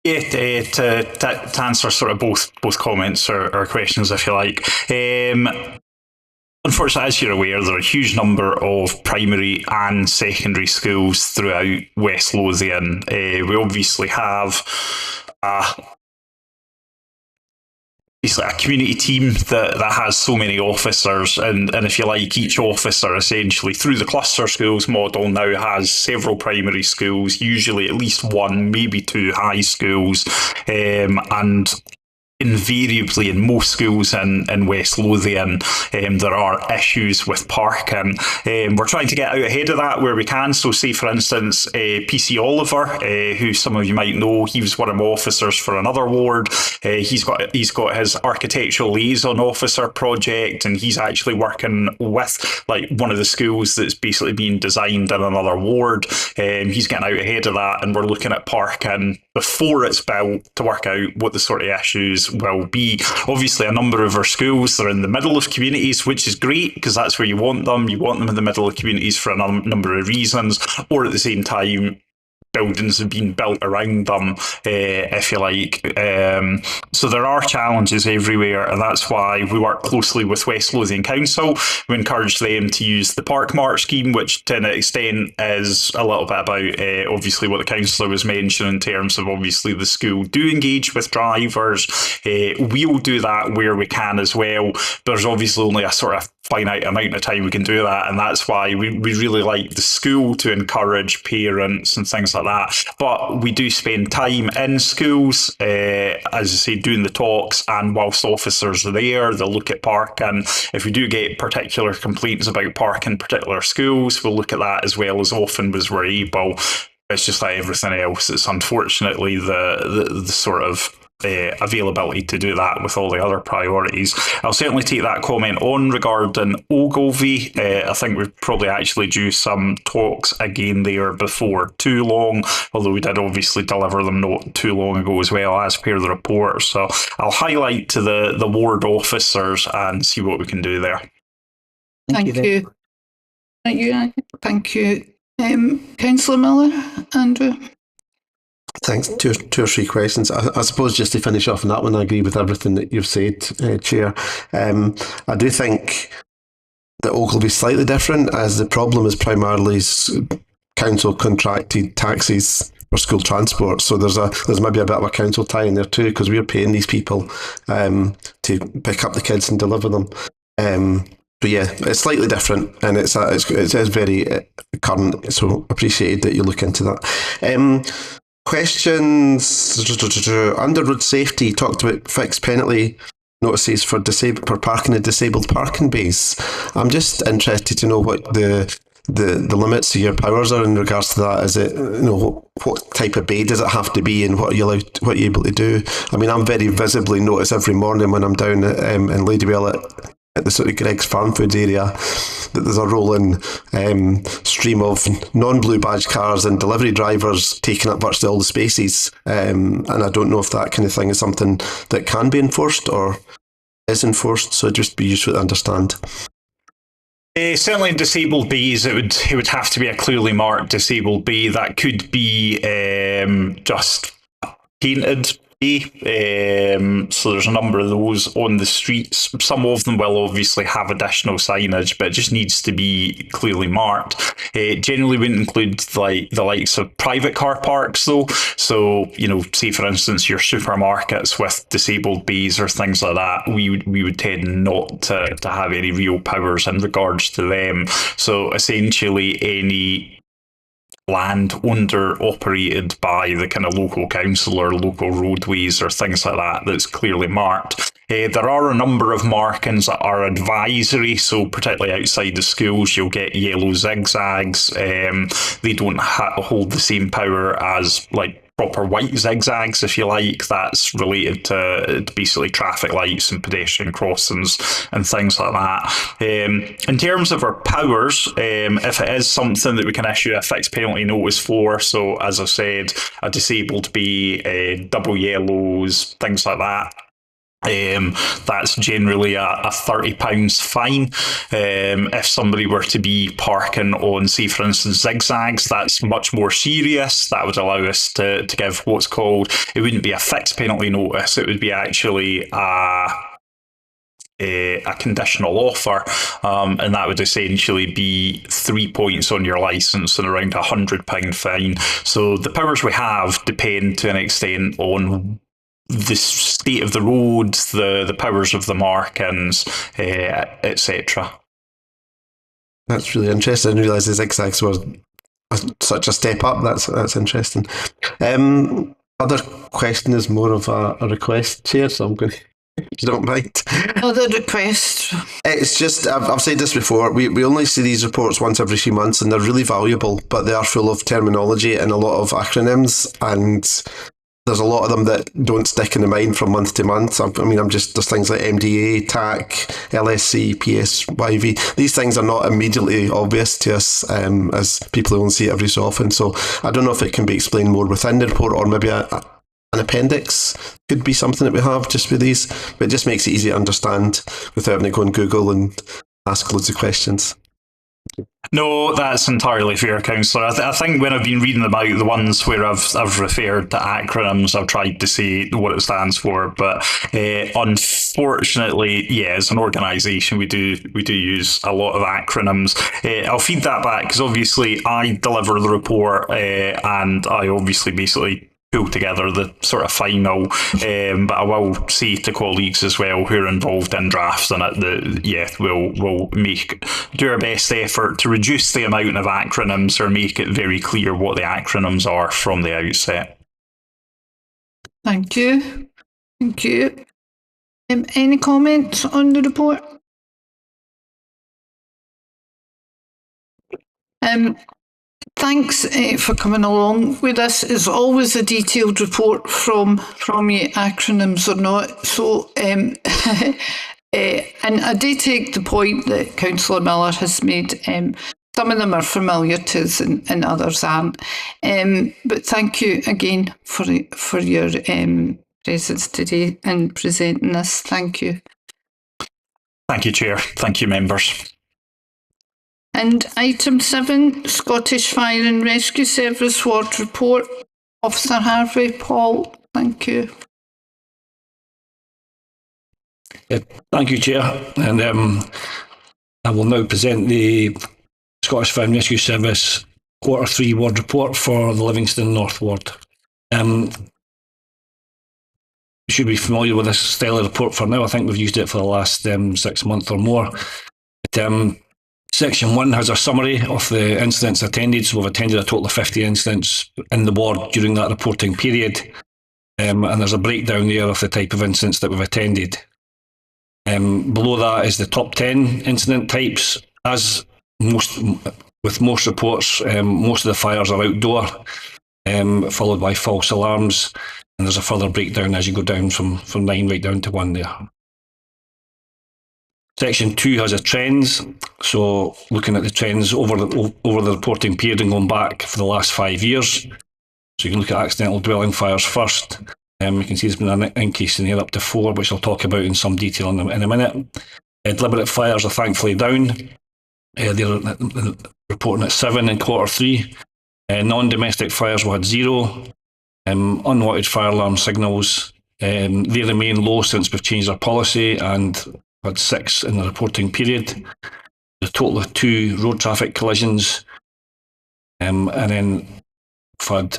Yeah, to answer sort of both comments or questions, if you like. Unfortunately, as you're aware, there are a huge number of primary and secondary schools throughout West Lothian. We obviously have basically a community team that has so many officers, and if you like, each officer essentially through the cluster schools model now has several primary schools, usually at least one, maybe two high schools, and invariably in most schools in West Lothian there are issues with parking. We're trying to get out ahead of that where we can. So say for instance PC Oliver, who some of you might know, he was one of my officers for another ward. He's got his architectural liaison officer project, and he's actually working with like one of the schools that's basically being designed in another ward. He's getting out ahead of that, and we're looking at parking before it's built to work out what the sort of issues will be. Obviously, a number of our schools are in the middle of communities, which is great because that's where you want them. You want them in the middle of communities for a number of reasons, or at the same time, buildings have been built around them, if you like. So there are challenges everywhere, and that's why we work closely with West Lothian Council. We encourage them to use the Park Mart scheme, which to an extent is a little bit about obviously what the councillor was mentioning in terms of obviously the school do engage with drivers. We'll do that where we can as well. There's obviously only a sort of finite amount of time we can do that, and that's why we really like the school to encourage parents and things like that. But we do spend time in schools, as I say, doing the talks, and whilst officers are there, they'll look at parking. If we do get particular complaints about parking in particular schools, we'll look at that as well, as often as we're able. It's just like everything else, it's unfortunately the sort of availability to do that with all the other priorities. I'll certainly take that comment on regarding Ogilvie. I think we've probably actually due some talks again there before too long, although we did obviously deliver them not too long ago as well, as per the report. So I'll highlight to the ward officers and see what we can do there. Thank you. Thank you. Councillor Miller, Andrew. Thanks. Two or three questions. I suppose just to finish off on that one, I agree with everything that you've said, Chair. I do think that Ogilvie is slightly different, as the problem is primarily council contracted taxis for school transport. So there's maybe a bit of a council tie in there too, because we're paying these people to pick up the kids and deliver them. But yeah, it's slightly different, and it is very current. So appreciated that you look into that. Questions under road safety. You talked about fixed penalty notices for parking in disabled parking bays. I'm just interested to know what the limits of your powers are in regards to that. Is it, what type of bay does it have to be, and what are you able to do? I mean, I'm very visibly notice every morning when I'm down in Ladywell at the sort of Greg's Farm Foods area that there's a rolling stream of non-blue badge cars and delivery drivers taking up virtually all the spaces, and I don't know if that kind of thing is something that can be enforced or is enforced, so it'd just be useful to understand. Certainly in disabled bays, it would have to be a clearly marked disabled bay. That could be just painted. So there's a number of those on the streets. Some of them will obviously have additional signage, but it just needs to be clearly marked. Generally wouldn't include like the likes of private car parks though. So, say for instance your supermarkets with disabled bays or things like that, we would tend not to have any real powers in regards to them. So essentially any land owned or operated by the kind of local council or local roadways or things like that that's clearly marked. There are a number of markings that are advisory, so particularly outside the schools you'll get yellow zigzags. They don't hold the same power as like proper white zigzags, if you like. That's related to basically traffic lights and pedestrian crossings and things like that. In terms of our powers, if it is something that we can issue a fixed penalty notice for, so as I said, a disabled bay, double yellows, things like that, That's generally a £30 fine. If somebody were to be parking on, say, for instance, zigzags, that's much more serious. That would allow us to give what's called, it wouldn't be a fixed penalty notice, it would be actually a conditional offer, and that would essentially be 3 points on your licence and around £100 fine. So the powers we have depend to an extent on the state of the road, the powers of the markings, etc. That's really interesting. I didn't realise the zigzags were such a step up. That's interesting. Other question is more of a request, Chair, so I'm going to, if you don't mind. Other request. It's just, I've said this before, we only see these reports once every 3 months and they're really valuable, but they are full of terminology and a lot of acronyms, and there's a lot of them that don't stick in the mind from month to month. There's things like MDA, TAC, LSC, PSYV. These things are not immediately obvious to us as people who only see it every so often. So I don't know if it can be explained more within the report, or maybe an appendix could be something that we have just with these. But it just makes it easy to understand without having to go on Google and ask loads of questions. No, that's entirely fair, Councillor. I think when I've been reading about the ones where I've referred to acronyms, I've tried to say what it stands for. But unfortunately, yeah, as an organisation, we do use a lot of acronyms. I'll feed that back because obviously I deliver the report, and I obviously basically pull together the sort of final, but I will say to colleagues as well who are involved in drafting it that we'll do our best effort to reduce the amount of acronyms or make it very clear what the acronyms are from the outset. Thank you. Thank you. Any comments on the report? Thanks for coming along with us. It's always a detailed report from you, acronyms or not. So, and I do take the point that Councillor Miller has made. Some of them are familiar to us and others aren't. But thank you again for your presence today and presenting this. Thank you. Thank you, Chair. Thank you, members. And item 7, Scottish Fire and Rescue Service Ward Report. Officer Harvey, Paul, thank you. Thank you, Chair. And I will now present the Scottish Fire and Rescue Service Q3 Ward Report for the Livingston North Ward. You should be familiar with this style of report for now. I think we've used it for the last 6 months or more. But, Section 1 has a summary of the incidents attended. So we've attended a total of 50 incidents in the ward during that reporting period. And there's a breakdown there of the type of incidents that we've attended. Below that is the top 10 incident types. As with most reports, most of the fires are outdoor, followed by false alarms. And there's a further breakdown as you go down from 9 right down to 1 there. Section 2 has a trends, so looking at the trends over the reporting period and going back for the last 5 years. So you can look at accidental dwelling fires first. You can see there's been an increase in here up to 4, which I'll talk about in some detail in a minute. Deliberate fires are thankfully down. They're reporting at 7 in Q3. Non-domestic fires we had 0. Unwanted fire alarm signals, they remain low since we've changed our policy and had 6 in the reporting period. A total of 2 road traffic collisions, and then we've had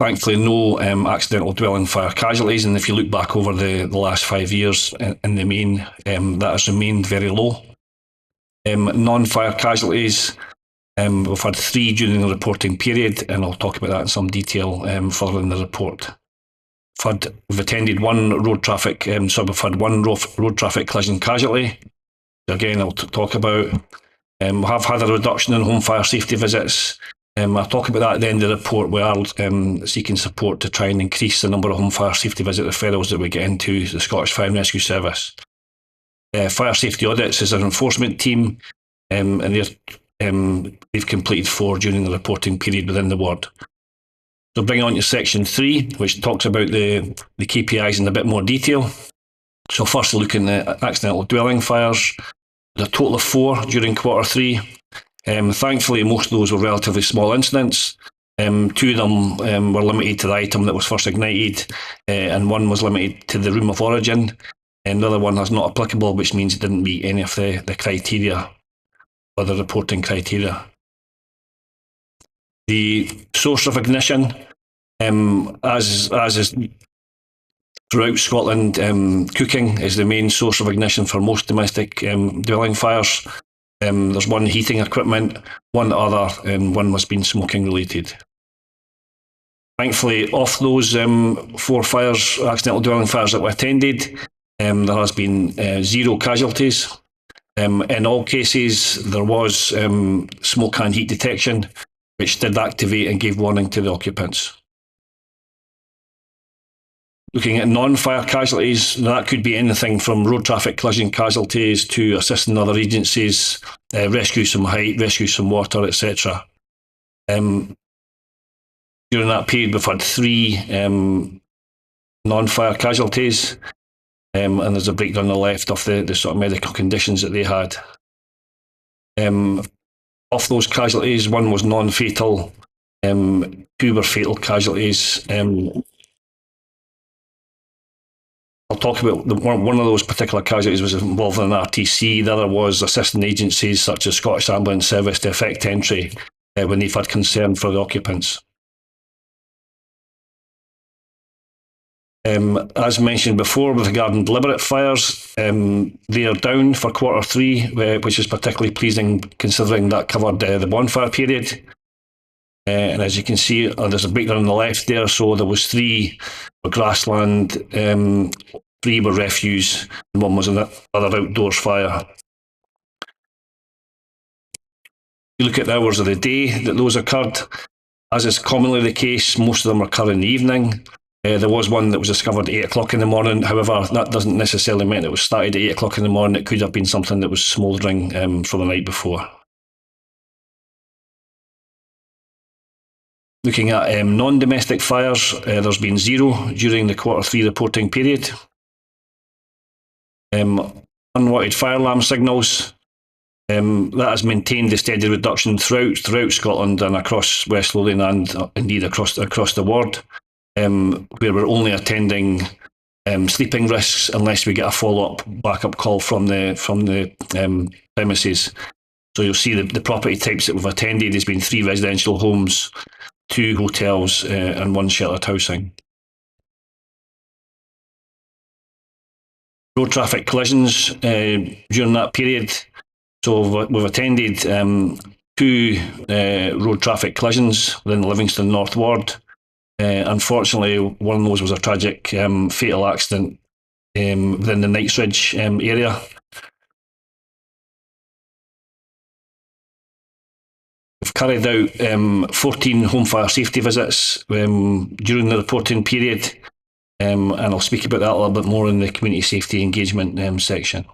thankfully no accidental dwelling fire casualties. And if you look back over the last 5 years in the main, that has remained very low. Non-fire casualties, we've had 3 during the reporting period, and I'll talk about that in some detail further in the report. We've attended 1 road traffic, so we've had 1 road traffic collision casualty. Again, I'll talk about. We have had a reduction in home fire safety visits. I'll talk about that at the end of the report. We are seeking support to try and increase the number of home fire safety visit referrals that we get into the Scottish Fire and Rescue Service. Fire safety audits is an enforcement team, and they've completed 4 during the reporting period within the ward. So bring on to section 3, which talks about the KPIs in a bit more detail. So firstly, looking at accidental dwelling fires, there's a total of 4 during Q3. Thankfully, most of those were relatively small incidents. 2 of them were limited to the item that was first ignited, and 1 was limited to the room of origin, and the other one is not applicable, which means it didn't meet any of the criteria or the reporting criteria. The source of ignition, as is throughout Scotland, cooking is the main source of ignition for most domestic dwelling fires. There's 1 heating equipment, 1 other, and 1 has been smoking related. Thankfully, of those 4 fires, accidental dwelling fires that we attended, there has been 0 casualties. In all cases, there was smoke and heat detection, which did activate and gave warning to the occupants. Looking at non-fire casualties, that could be anything from road traffic collision casualties to assisting other agencies, rescues from height, rescues from water, etc. During that period, we've had 3 non-fire casualties, and there's a breakdown on the left of the sort of medical conditions that they had. Of those casualties, 1 was non-fatal, 2 were fatal casualties. I'll talk about one of those particular casualties was involved in an RTC. The other was assisting agencies such as Scottish Ambulance Service to effect entry when they've had concern for the occupants. As mentioned before, with regard to deliberate fires, they are down for Q3, which is particularly pleasing considering that covered the bonfire period. And as you can see, there's a breakdown on the left there. So there was 3 were grassland, 3 were refuse, and 1 was another outdoors fire. You look at the hours of the day that those occurred. As is commonly the case, most of them occur in the evening. There was 1 that was discovered at 8 o'clock in the morning. However, that doesn't necessarily mean it was started at 8 o'clock in the morning. It could have been something that was smouldering from the night before. Looking at non-domestic fires, there's been 0 during the Q3 reporting period. Unwanted fire alarm signals, that has maintained a steady reduction throughout Scotland and across West Lothian and indeed across the ward, where we're only attending sleeping risks unless we get a follow-up backup call from the premises. So you'll see the property types that we've attended has been 3 residential homes, 2 hotels and 1 sheltered housing. Road traffic collisions during that period. So we've attended 2 road traffic collisions within the Livingston North Ward. Unfortunately, 1 of those was a tragic fatal accident within the Knightsbridge area. We've carried out 14 home fire safety visits during the reporting period, and I'll speak about that a little bit more in the community safety engagement section.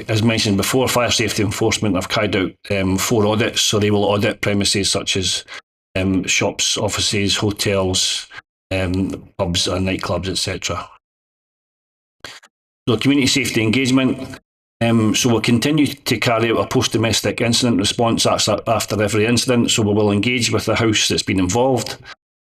As mentioned before, fire safety enforcement have carried out 4 audits, so they will audit premises such as shops, offices, hotels, pubs and nightclubs, etc. So community safety engagement. So we'll continue to carry out a post-domestic incident response after every incident. So we will engage with the house that's been involved.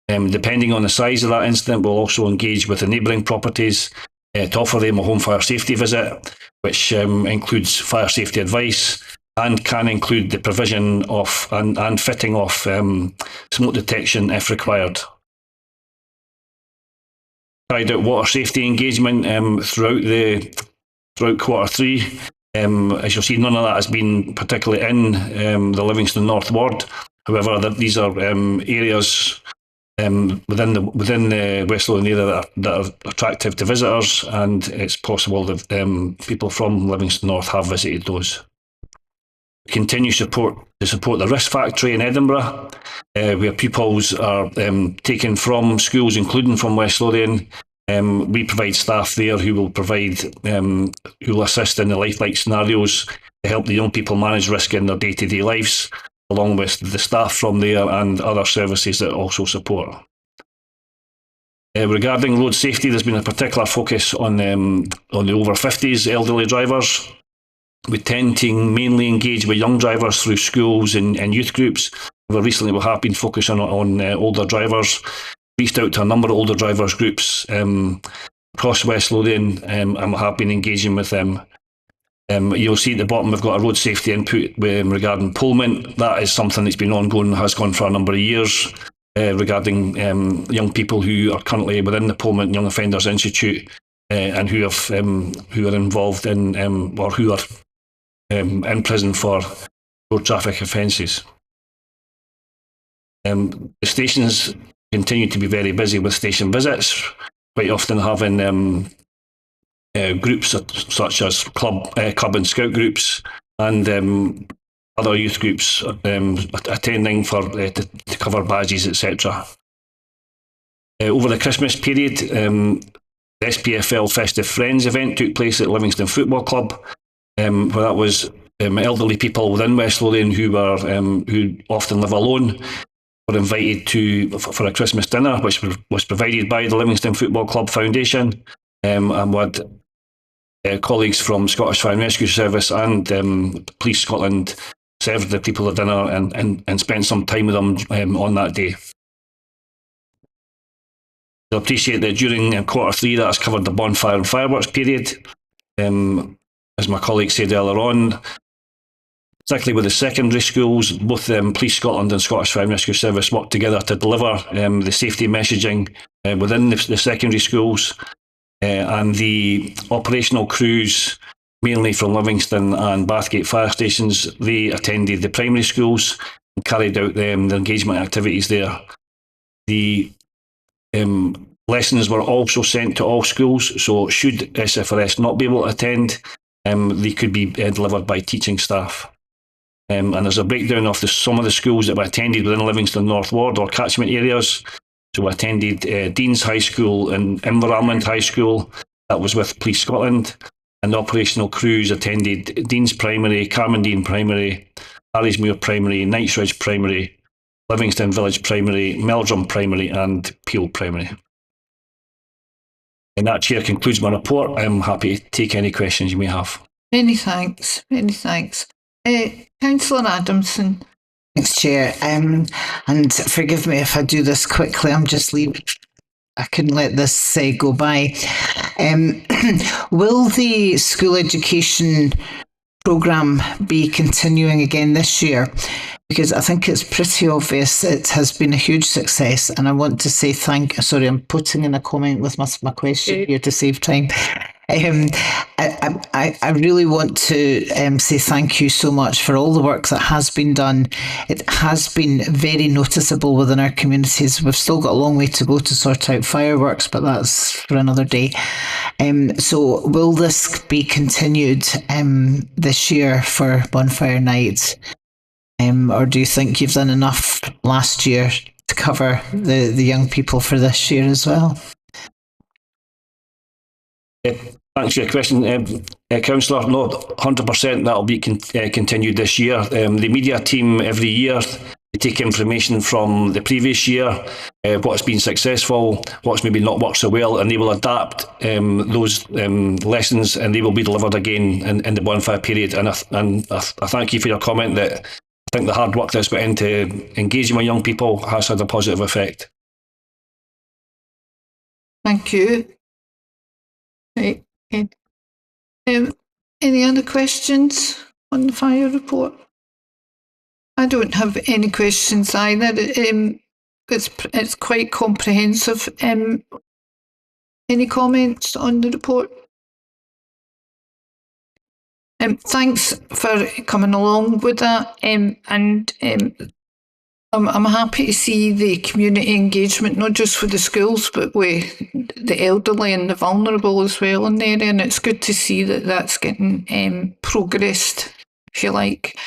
Depending on the size of that incident, we'll also engage with the neighbouring properties to offer them a home fire safety visit, which includes fire safety advice and can include the provision of and fitting of smoke detection if required. Carried out water safety engagement throughout Q3. As you'll see, none of that has been particularly in the Livingston North Ward. However, these are areas within the West Lothian area that are attractive to visitors, and it's possible that people from Livingston North have visited those. Continue to support the Risk Factory in Edinburgh, where pupils are taken from schools, including from West Lothian. We provide staff there who will assist in the lifelike scenarios to help the young people manage risk in their day-to-day lives, along with the staff from there and other services that also support. Regarding road safety, there's been a particular focus on the over 50s elderly drivers. We tend to mainly engage with young drivers through schools and youth groups. Recently we have been focusing on older drivers. Reached out to a number of older drivers groups across West Lothian, and we have been engaging with them. You'll see at the bottom we've got a road safety input regarding polement. That is something that's been ongoing, has gone for a number of years, regarding young people who are currently within the Polement Young Offenders Institute and who are involved in or who are in prison for road traffic offences. The stations continue to be very busy with station visits, quite often having groups such as club and scout groups and other youth groups attending for to cover badges, etc. Over the Christmas period, the SPFL Festive Friends event took place at Livingston Football Club, where that was elderly people within West Lothian who often live alone were invited for a Christmas dinner, which was provided by the Livingston Football Club Foundation, and we had colleagues from Scottish Fire and Rescue Service and Police Scotland served the people at dinner and spent some time with them on that day. I appreciate that during Q3 that's covered the bonfire and fireworks period. As my colleague said earlier on, particularly with the secondary schools, both Police Scotland and Scottish Fire and Rescue Service work together to deliver the safety messaging within the secondary schools, and the operational crews, mainly from Livingston and Bathgate fire stations, they attended the primary schools and carried out the engagement activities there. The lessons were also sent to all schools, so should SFRS not be able to attend, they could be delivered by teaching staff. And there's a breakdown of some of the schools that were attended within Livingston North Ward or catchment areas. So we attended Dean's High School and Inverarmond High School. That was with Police Scotland. And the operational crews attended Dean's Primary, Carmondine Primary, Harrismuir Primary, Knightsridge Primary, Livingston Village Primary, Meldrum Primary and Peel Primary. And that, Chair, concludes my report. I'm happy to take any questions you may have. Many thanks. Many thanks. Councillor Adamson. Thanks, Chair. And forgive me if I do this quickly. I'm just leaving. I couldn't let this go by. Will the school education programme be continuing again this year? Because I think it's pretty obvious it has been a huge success, and I want to say sorry, I'm putting in a comment with my question here to save time. I really want to say thank you so much for all the work that has been done. It has been very noticeable within our communities. We've still got a long way to go to sort out fireworks, but that's for another day. So will this be continued this year for Bonfire Night? Or do you think you've done enough last year to cover the young people for this year as well? Thanks for your question, Councillor. No, 100% that will be continued this year. The media team every year they take information from the previous year, what's been successful, what's maybe not worked so well, and they will adapt those lessons, and they will be delivered again in the bonfire period. And I thank you for your comment that I think the hard work that's put into engaging with young people has had a positive effect. Thank you. Right. Any other questions on the fire report? I don't have any questions either. It's quite comprehensive. Any comments on the report? Thanks for coming along with that. I'm happy to see the community engagement, not just with the schools, but with the elderly and the vulnerable as well in there. And it's good to see that that's getting progressed, if you like.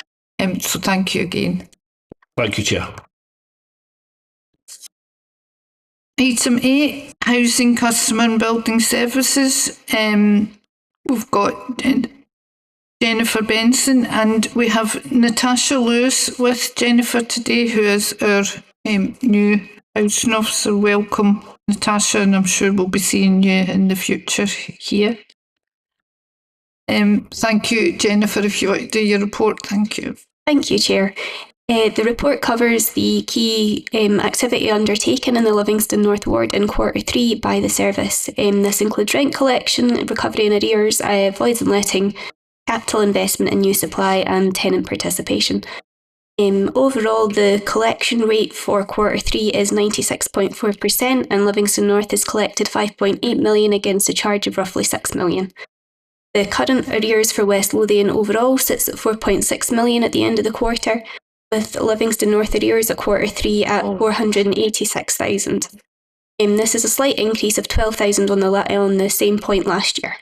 So thank you again. Thank you, Chair. Item 8, Housing, Customer and Building Services. We've got Jennifer Benson, and we have Natasha Lewis with Jennifer today, who is our new housing officer. Welcome, Natasha, and I'm sure we'll be seeing you in the future here. Thank you, Jennifer, if you want to do your report. Thank you. Thank you, Chair. The report covers the key activity undertaken in the Livingston North Ward in Q3 by the service. This includes rent collection, recovery in arrears, voids and letting, capital investment in new supply, and tenant participation. Overall, the collection rate for Q3 is 96.4%, and Livingston North has collected 5.8 million against a charge of roughly 6 million. The current arrears for West Lothian overall sits at 4.6 million at the end of the quarter, with Livingston North arrears at Q3 at 486,000. This is a slight increase of 12,000 on the same point last year.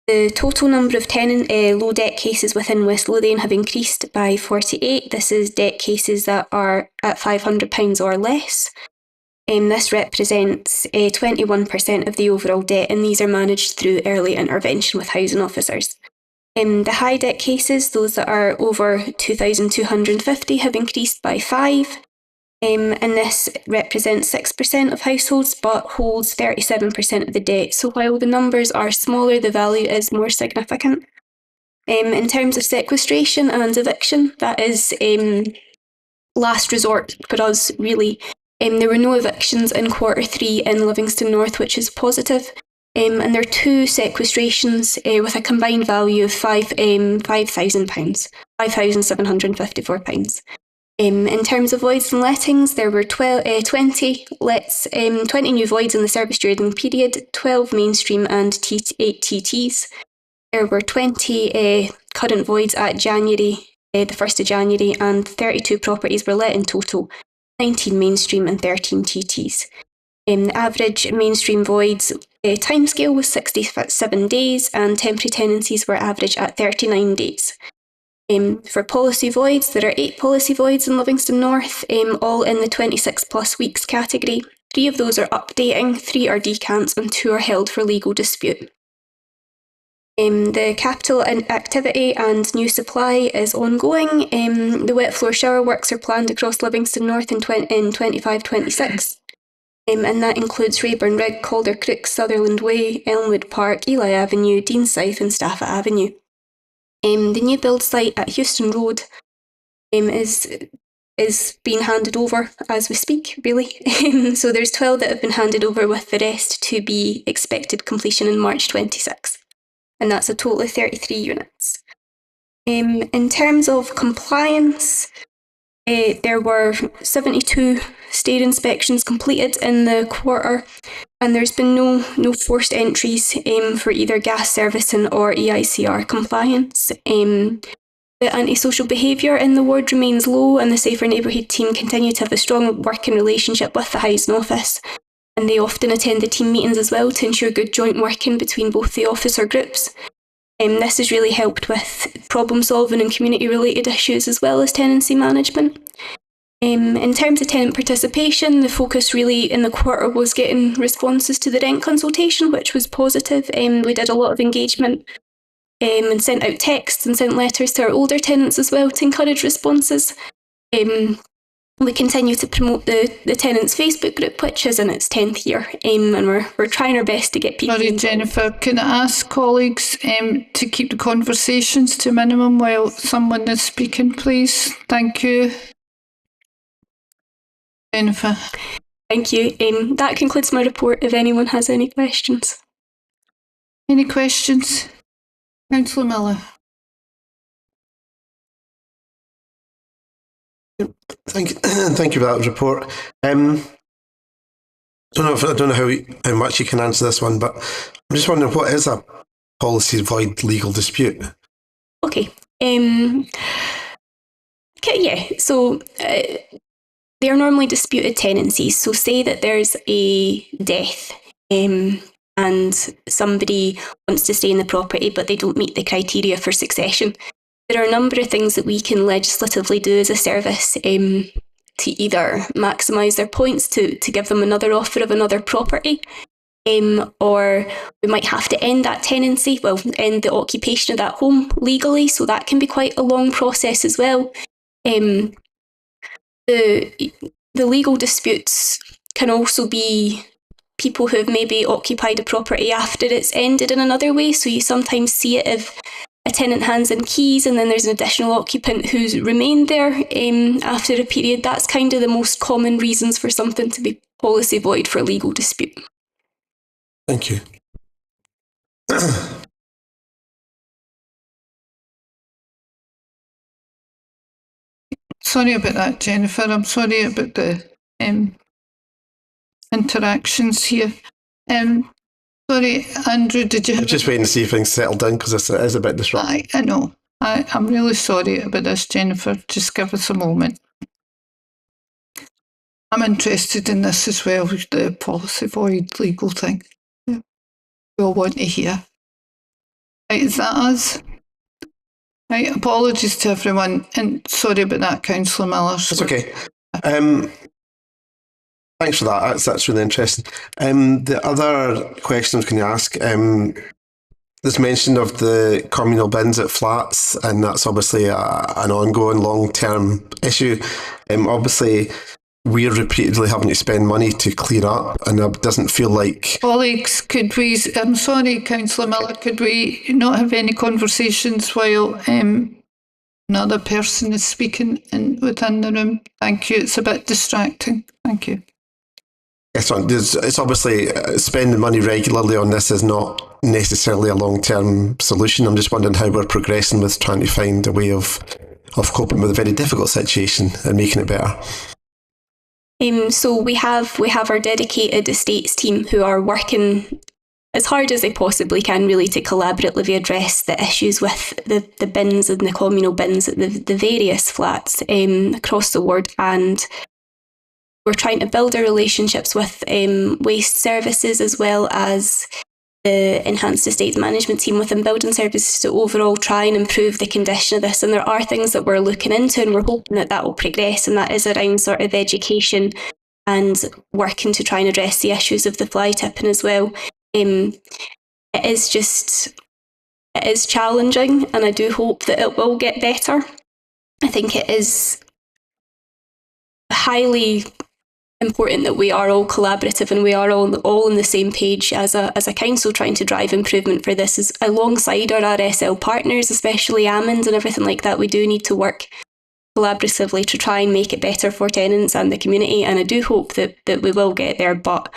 The total number of low debt cases within West Lothian have increased by 48. This is debt cases that are at £500 or less. This represents 21% of the overall debt, and these are managed through early intervention with housing officers. The high debt cases, those that are over 2,250, have increased by 5, and this represents 6% of households but holds 37% of the debt. So while the numbers are smaller, the value is more significant. In terms of sequestration and eviction, that is last resort for us, really. There were no evictions in Q3 in Livingston North, which is positive. And there are 2 sequestrations with a combined value of £5,000, £5,754. In terms of voids and lettings, there were 20 new voids in the service during the period, 12 mainstream and 8 TTs. There were 20 current voids at January, the 1st of January, and 32 properties were let in total, 19 mainstream and 13 TTs. The average mainstream voids timescale was 67 days, and temporary tenancies were average at 39 days. For policy voids, there are 8 policy voids in Livingston North, all in the 26 plus weeks category. 3 of those are updating, 3 are decants, and 2 are held for legal dispute. The capital activity and new supply is ongoing. The wet floor shower works are planned across Livingston North in 25-26. And that includes Rayburn Rig, Calder Creek, Sutherland Way, Elmwood Park, Ely Avenue, Deansouth and Stafford Avenue. The new build site at Houston Road is being handed over as we speak, really. So there's 12 that have been handed over, with the rest to be expected completion in March 26. And that's a total of 33 units. In terms of compliance, there were 72 stair inspections completed in the quarter, and there's been no forced entries for either gas servicing or EICR compliance. The antisocial behaviour in the ward remains low, and the Safer Neighbourhood team continue to have a strong working relationship with the housing office, and they often attend the team meetings as well to ensure good joint working between both the officer groups. This has really helped with problem solving and community related issues as well as tenancy management. In terms of tenant participation, the focus really in the quarter was getting responses to the rent consultation, which was positive. We did a lot of engagement and sent out texts and sent letters to our older tenants as well to encourage responses. We continue to promote the tenants' Facebook group, which is in its 10th year, and we're trying our best to get people. Sorry, Jennifer, can I ask colleagues to keep the conversations to a minimum while someone is speaking, please? Thank you. Jennifer. Thank you. That concludes my report, if anyone has any questions. Any questions? Councillor Miller. Thank you for that report. I don't know how much you can answer this one, but I'm just wondering, what is a policy void legal dispute? Okay. So they are normally disputed tenancies. So say that there's a death and somebody wants to stay in the property, but they don't meet the criteria for succession. There are a number of things that we can legislatively do as a service to either maximise their points, to give them another offer of another property, or we might have to end that tenancy, end the occupation of that home legally, so that can be quite a long process as well. The legal disputes can also be people who have maybe occupied a property after it's ended in another way. So you sometimes see it if a tenant hands in keys and then there's an additional occupant who's remained there after a period. That's kind of the most common reasons for something to be policy void for legal dispute. Thank you. Sorry about that, Jennifer. I'm sorry about the interactions here. Sorry, Andrew, did you have... I'm just waiting to see if things settle down because it is a bit disruptive. I know. I'm really sorry about this, Jennifer. Just give us a moment. I'm interested in this as well, with the policy void legal thing. Yeah. We all want to hear. Right, is that us? Right, apologies to everyone, and sorry about that, Councillor Miller. It's okay. Thanks for that. That's really interesting. The other questions can you ask? There's mention of the communal bins at flats, and that's obviously an ongoing long-term issue. Obviously, we're repeatedly having to spend money to clear up, and it doesn't feel like... Colleagues, could we... I'm sorry, Councillor Miller, could we not have any conversations while another person is speaking within the room? Thank you. It's a bit distracting. Thank you. Yes, it's obviously spending money regularly on this is not necessarily a long-term solution. I'm just wondering how we're progressing with trying to find a way of coping with a very difficult situation and making it better. So we have our dedicated estates team who are working as hard as they possibly can, really, to collaboratively address the issues with the bins and the communal bins at the various flats across the ward. And we're trying to build our relationships with waste services as well as the enhanced estates management team within building services to overall try and improve the condition of this. And there are things that we're looking into, and we're hoping that will progress, and that is around sort of education and working to try and address the issues of the fly tipping as well. It is challenging, and I do hope that it will get better. I think it is highly important that we are all collaborative and we are all on the same page as a council, trying to drive improvement for this is alongside our RSL partners, especially Ammons and everything like that. We do need to work collaboratively to try and make it better for tenants and the community, and I do hope that we will get there, but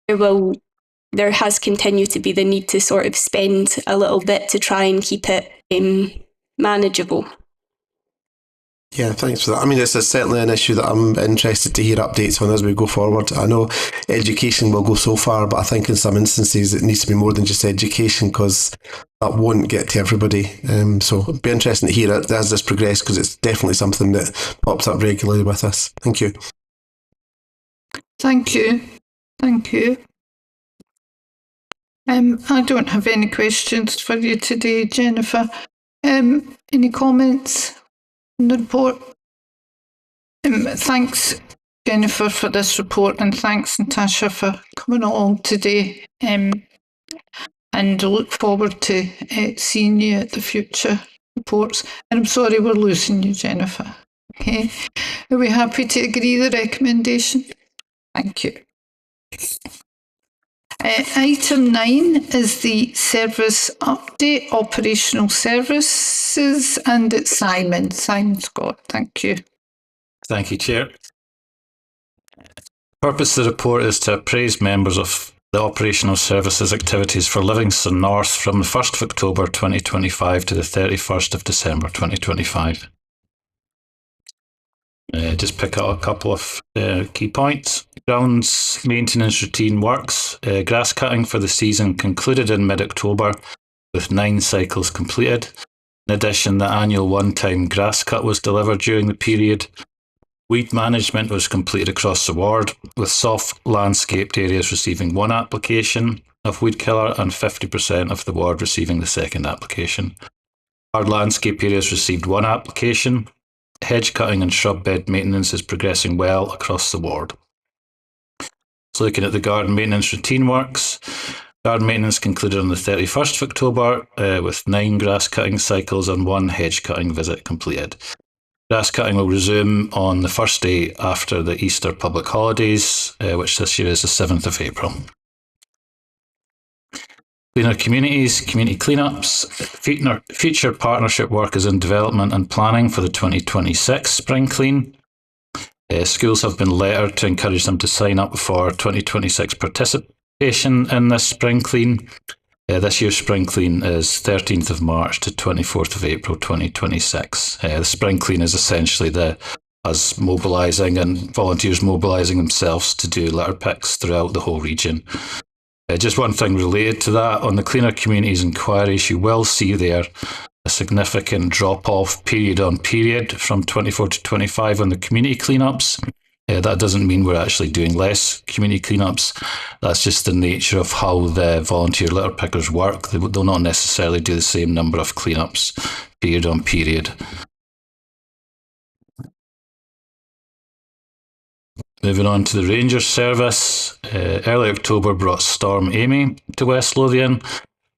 there has continued to be the need to sort of spend a little bit to try and keep it manageable. Yeah, thanks for that. I mean, it's certainly an issue that I'm interested to hear updates on as we go forward. I know education will go so far, but I think in some instances it needs to be more than just education, because that won't get to everybody. So it'd be interesting to hear it as this progresses, because it's definitely something that pops up regularly with us. Thank you. Thank you. Thank you. I don't have any questions for you today, Jennifer. Any comments on the report? Thanks, Jennifer, for this report, and thanks, Natasha, for coming along today. And look forward to seeing you at the future reports. And I'm sorry we're losing you, Jennifer. Okay. Are we happy to agree the recommendation? Thank you. Item 9 is the service update, operational services, and it's Simon Scott. Thank you. Thank you, Chair. The purpose of the report is to appraise members of the operational services activities for Livingston North from the 1st of October 2025 to the 31st of December 2025. Just pick out a couple of key points. Grounds maintenance routine works. Grass cutting for the season concluded in mid-October with 9 cycles completed. In addition, the annual one-time grass cut was delivered during the period. Weed management was completed across the ward, with soft landscaped areas receiving 1 application of weed killer and 50% of the ward receiving the second application. Hard landscape areas received 1 application. Hedge cutting and shrub bed maintenance is progressing well across the ward. So looking at the garden maintenance routine works, garden maintenance concluded on the 31st of October with 9 grass cutting cycles and 1 hedge cutting visit completed. Grass cutting will resume on the first day after the Easter public holidays, which this year is the 7th of April. Cleaner communities, community cleanups. Future partnership work is in development and planning for the 2026 Spring Clean. Schools have been lettered to encourage them to sign up for 2026 participation in this Spring Clean. This year's Spring Clean is 13th of March to 24th of April 2026. The Spring Clean is essentially us mobilising and volunteers mobilising themselves to do litter picks throughout the whole region. Just one thing related to that, on the Cleaner Communities inquiries, you will see there a significant drop-off period on period from 24 to 25 on the community cleanups. That doesn't mean we're actually doing less community cleanups. That's just the nature of how the volunteer litter pickers work. They'll not necessarily do the same number of cleanups period on period. Moving on to the Ranger Service. Early October brought Storm Amy to West Lothian.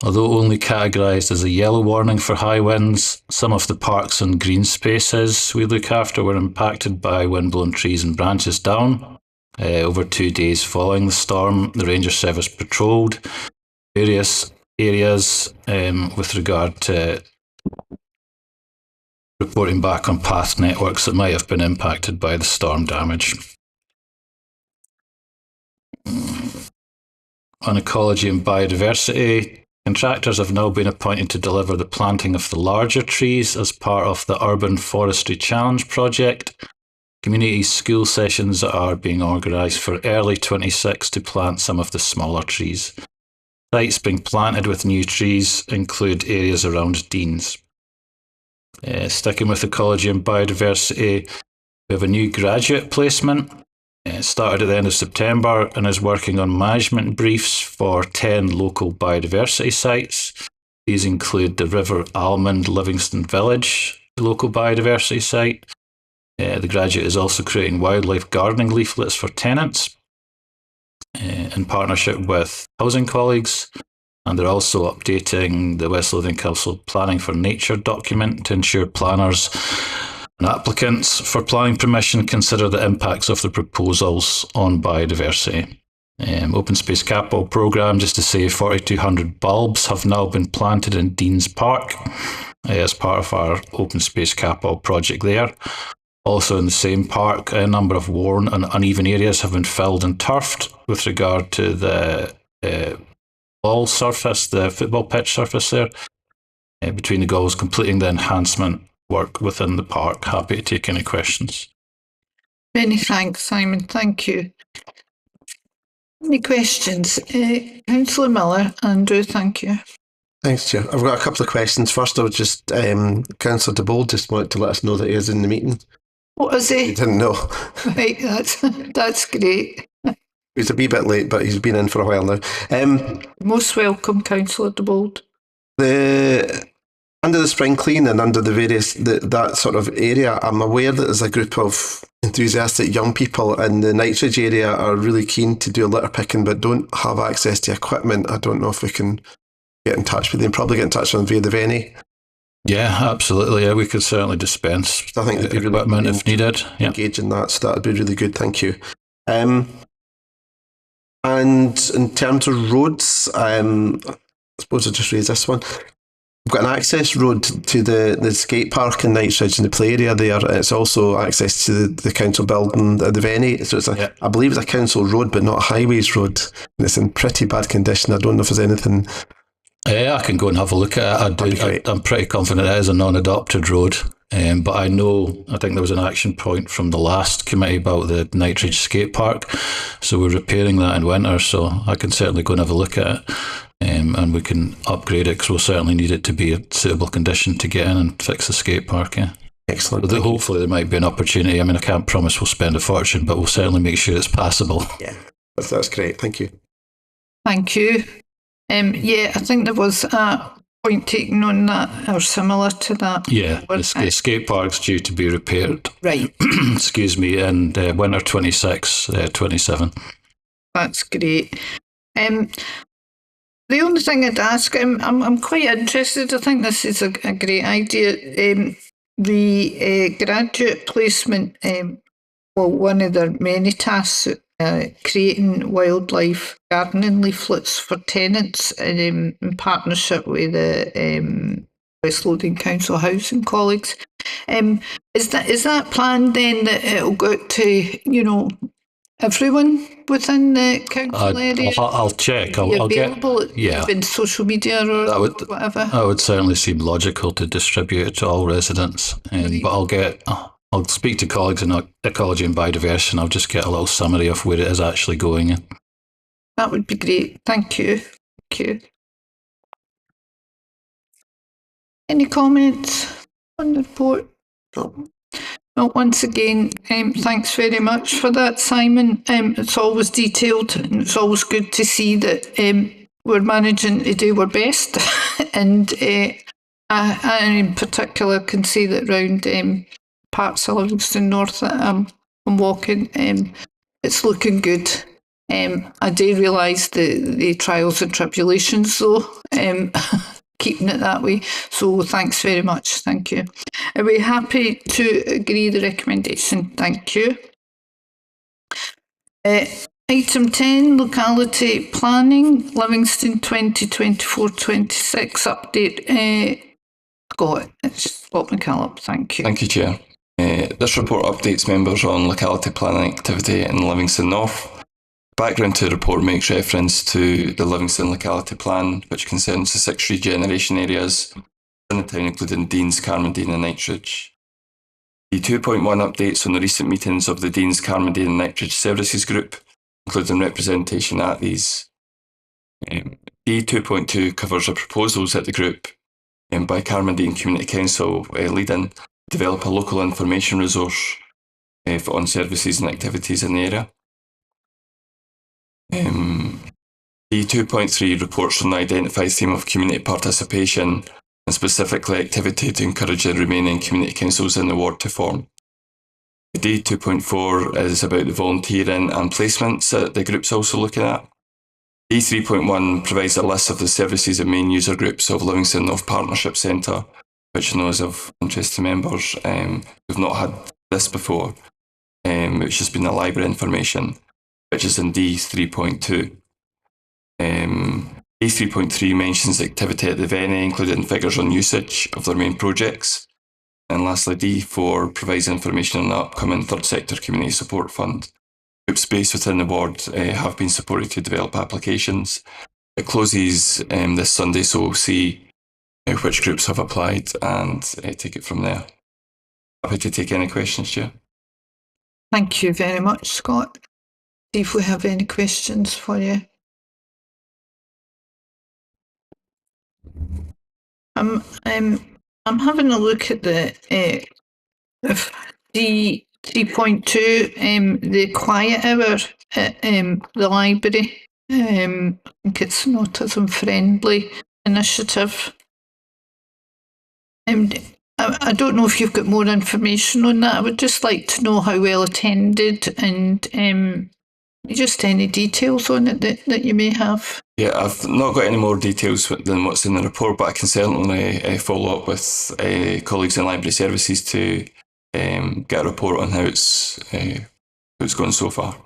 Although only categorised as a yellow warning for high winds, some of the parks and green spaces we look after were impacted by wind-blown trees and branches down. Over 2 days following the storm, the Ranger Service patrolled various areas with regard to reporting back on path networks that might have been impacted by the storm damage. On ecology and biodiversity, contractors have now been appointed to deliver the planting of the larger trees as part of the Urban Forestry Challenge project. Community school sessions are being organised for early 26 to plant some of the smaller trees. Sites being planted with new trees include areas around Deans. Sticking with ecology and biodiversity, we have a new graduate placement. It started at the end of September and is working on management briefs for 10 local biodiversity sites. These include the River Almond Livingston Village, the local biodiversity site. The graduate is also creating wildlife gardening leaflets for tenants in partnership with housing colleagues. And they're also updating the West Lothian Council Planning for Nature document to ensure planners and applicants for planning permission consider the impacts of the proposals on biodiversity. Open Space Capital Programme, just to say 4,200 bulbs have now been planted in Deans Park as part of our Open Space Capital project there. Also in the same park, a number of worn and uneven areas have been filled and turfed with regard to the ball surface, the football pitch surface there, between the goals, completing the enhancement work within the park. Happy to take any questions. Many thanks, Simon. Thank you. Any questions? Councillor Miller, Andrew, thank you. Thanks, Chair. I've got a couple of questions. First, I would just, Councillor DeBold just wanted to let us know that he is in the meeting. What is He he? didn't know. Right, that's great. He's a wee bit late, but he's been in for a while now. Most welcome, Councillor DeBold. Under the Spring Clean and under the various that sort of area, I'm aware that there's a group of enthusiastic young people in the Knightsbridge area are really keen to do litter picking but don't have access to equipment. I don't know if we can get in touch with them. Probably get in touch with them via the Venue. Yeah, absolutely. Yeah, we could certainly dispense I think it'd be really equipment if needed. Yeah. Engage in that, so that would be really good. Thank you. And in terms of roads, I suppose I'll just raise this one. We've got an access road to the skate park in Knightsbridge in the play area there. It's also access to the council building, the Venue. So it's I believe it's a council road, but not a highways road. And it's in pretty bad condition. I don't know if there's anything. I can go and have a look at it. I'm pretty confident it is a non-adopted road. But I think there was an action point from the last committee about the Knightsbridge skate park. So we're repairing that in winter. So I can certainly go and have a look at it. And we can upgrade it because we'll certainly need it to be a suitable condition to get in and fix the skate park. Yeah. Excellent. But hopefully there might be an opportunity. I mean, I can't promise we'll spend a fortune, but we'll certainly make sure it's passable. Yeah, that's great. Thank you. Thank you. I think there was a point taken on that or similar to that. Yeah, the skate park's due to be repaired. Right. Excuse me, in winter 26, 27. That's great. The only thing I'd ask, I'm quite interested. I think this is a great idea. the graduate placement, one of their many tasks, creating wildlife gardening leaflets for tenants in partnership with the West Lothian Council housing colleagues. Is that planned then that it'll go to, everyone within the council area? I'll check. I'll get. Available in social media or whatever. That would certainly seem logical to distribute it to all residents. But I'll speak to colleagues in ecology and biodiversity, and I'll just get a little summary of where it is actually going. That would be great. Thank you. Thank you. Any comments on the report? Well, once again, thanks very much for that, Simon. It's always detailed, and it's always good to see that we're managing to do our best. And I in particular can see that round parts of Livingston North that I'm walking, it's looking good. I do realise the trials and tribulations, though, keeping it that way. So thanks very much. Thank you. Are we happy to agree the recommendation? Thank you. Item 10, locality planning, Livingston 2024-26 update. Scott McCallum, thank you. Thank you, Chair. This report updates members on locality planning activity in Livingston North. Background to the report makes reference to the Livingston Locality Plan, which concerns the 6 regeneration areas in the town, including Deans, Carmondine and Knightsbridge. The 2.1 updates on the recent meetings of the Deans, Carmondine and Knightsbridge Services Group, including representation at these. D2.2 covers the proposals at the group by Carmondine Community Council leading to develop a local information resource on services and activities in the area. D2.3 reports on the identified theme of community participation and specifically activity to encourage the remaining community councils in the ward to form. D2.4 is about the volunteering and placements that the group's also looking at. D3.1 provides a list of the services and main user groups of Livingston North Partnership Centre, which I know is of interest to members. We've not had this before. It's just been the library information, which is in D3.2. D3.3 mentions activity at the venue, including figures on usage of their main projects. And lastly, D4 provides information on the upcoming Third Sector Community Support Fund. Groups based within the ward have been supported to develop applications. It closes this Sunday, so we'll see which groups have applied and take it from there. Happy to take any questions, Chair. Thank you very much, Scott. See if we have any questions for you. I'm having a look at the D3.2, the quiet hour at the library. I think it's an autism friendly initiative. I don't know if you've got more information on that. I would just like to know how well attended and just any details on it that you may have. Yeah, I've not got any more details than what's in the report, but I can certainly follow up with colleagues in library services to get a report on how it's going so far.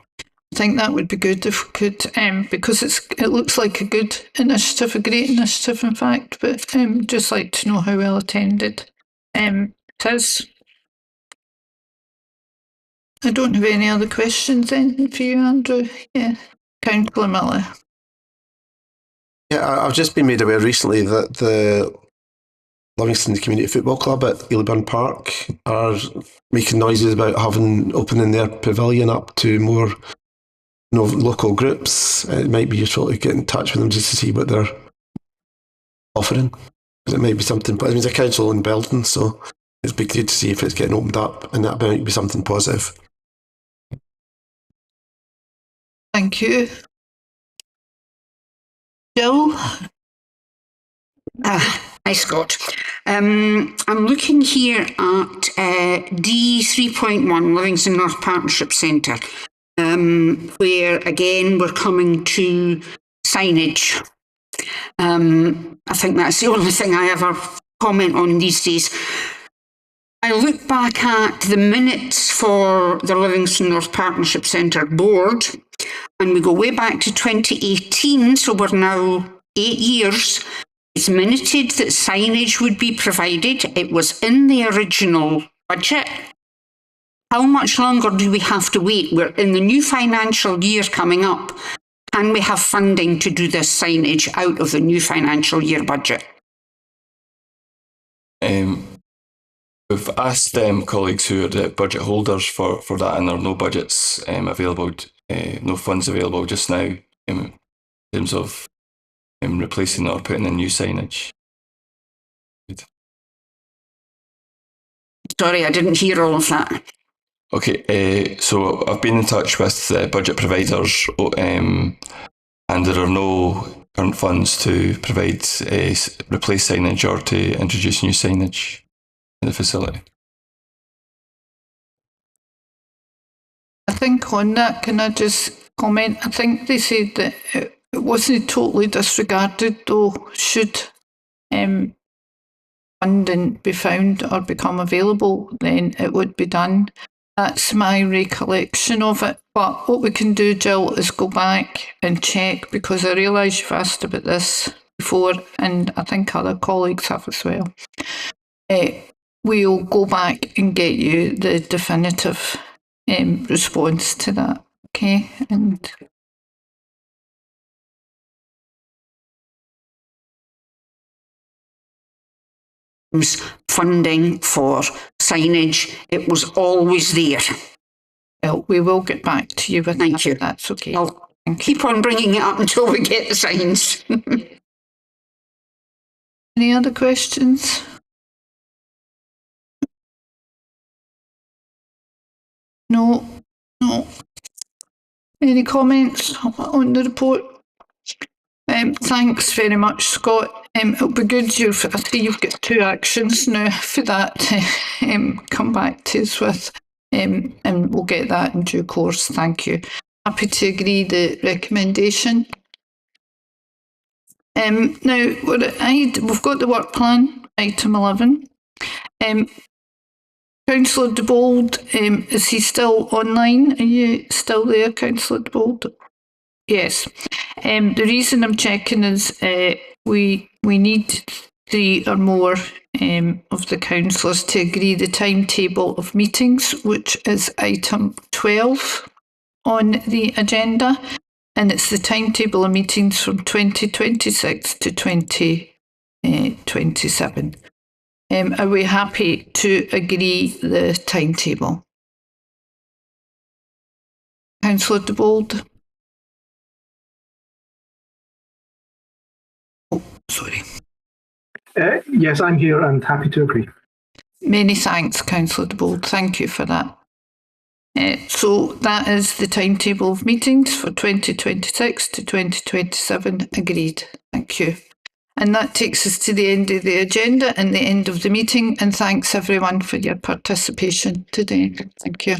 I think that would be good if we could, because it looks like a good initiative, a great initiative in fact, but just like to know how well attended it is. I don't have any other questions then for you, Andrew. Yeah, Councillor Miller. Yeah, I've just been made aware recently that the Livingston Community Football Club at Eilburn Park are making noises about opening their pavilion up to more local groups. It might be useful to get in touch with them just to see what they're offering. It might be something, but I mean, it's a council-owned building, so it'd be good to see if it's getting opened up, and that might be something positive. Thank you. Jill? Hi, Scott. I'm looking here at D3.1, Livingston North Partnership Centre, where again we're coming to signage. I think that's the only thing I ever comment on these days. I look back at the minutes for the Livingston North Partnership Centre Board, and we go way back to 2018, so we're now 8 years. It's minuted that signage would be provided. It was in the original budget. How much longer do we have to wait? We're in the new financial year coming up. Can we have funding to do this signage out of the new financial year budget? We've asked colleagues who are the budget holders for that, and there are no budgets available, no funds available just now in terms of replacing or putting in new signage. Sorry, I didn't hear all of that. Okay, so I've been in touch with budget providers, and there are no current funds to provide replace signage or to introduce new signage in the facility. I think on that, can I just comment? I think they said that it wasn't totally disregarded, though. Should funding be found or become available, then it would be done. That's my recollection of it. But what we can do, Jill, is go back and check, because I realise you've asked about this before, and I think other colleagues have as well. We'll go back and get you the definitive response to that, okay? And funding for signage, it was always there. well, we will get back to you with Thank that. you. That's okay. I'll keep on bringing it up until we get the signs. Any other questions? No. Any comments on the report? Thanks very much, Scott. It'll be good. I see you've got 2 actions now for that to come back to us with, and we'll get that in due course. Thank you. Happy to agree the recommendation. Now, we've got the work plan, item 11. Councillor DeBold, is he still online? Are you still there, Councillor DeBold? Yes. The reason I'm checking is we need 3 or more of the councillors to agree the timetable of meetings, which is item 12 on the agenda, and it's the timetable of meetings from 2026 to 2027. Are we happy to agree the timetable? Councillor DeBold? Oh, sorry. Yes, I'm here and happy to agree. Many thanks, Councillor DeBold. Thank you for that. So that is the timetable of meetings for 2026 to 2027 agreed. Thank you. And that takes us to the end of the agenda and the end of the meeting. And thanks everyone for your participation today. Thank you.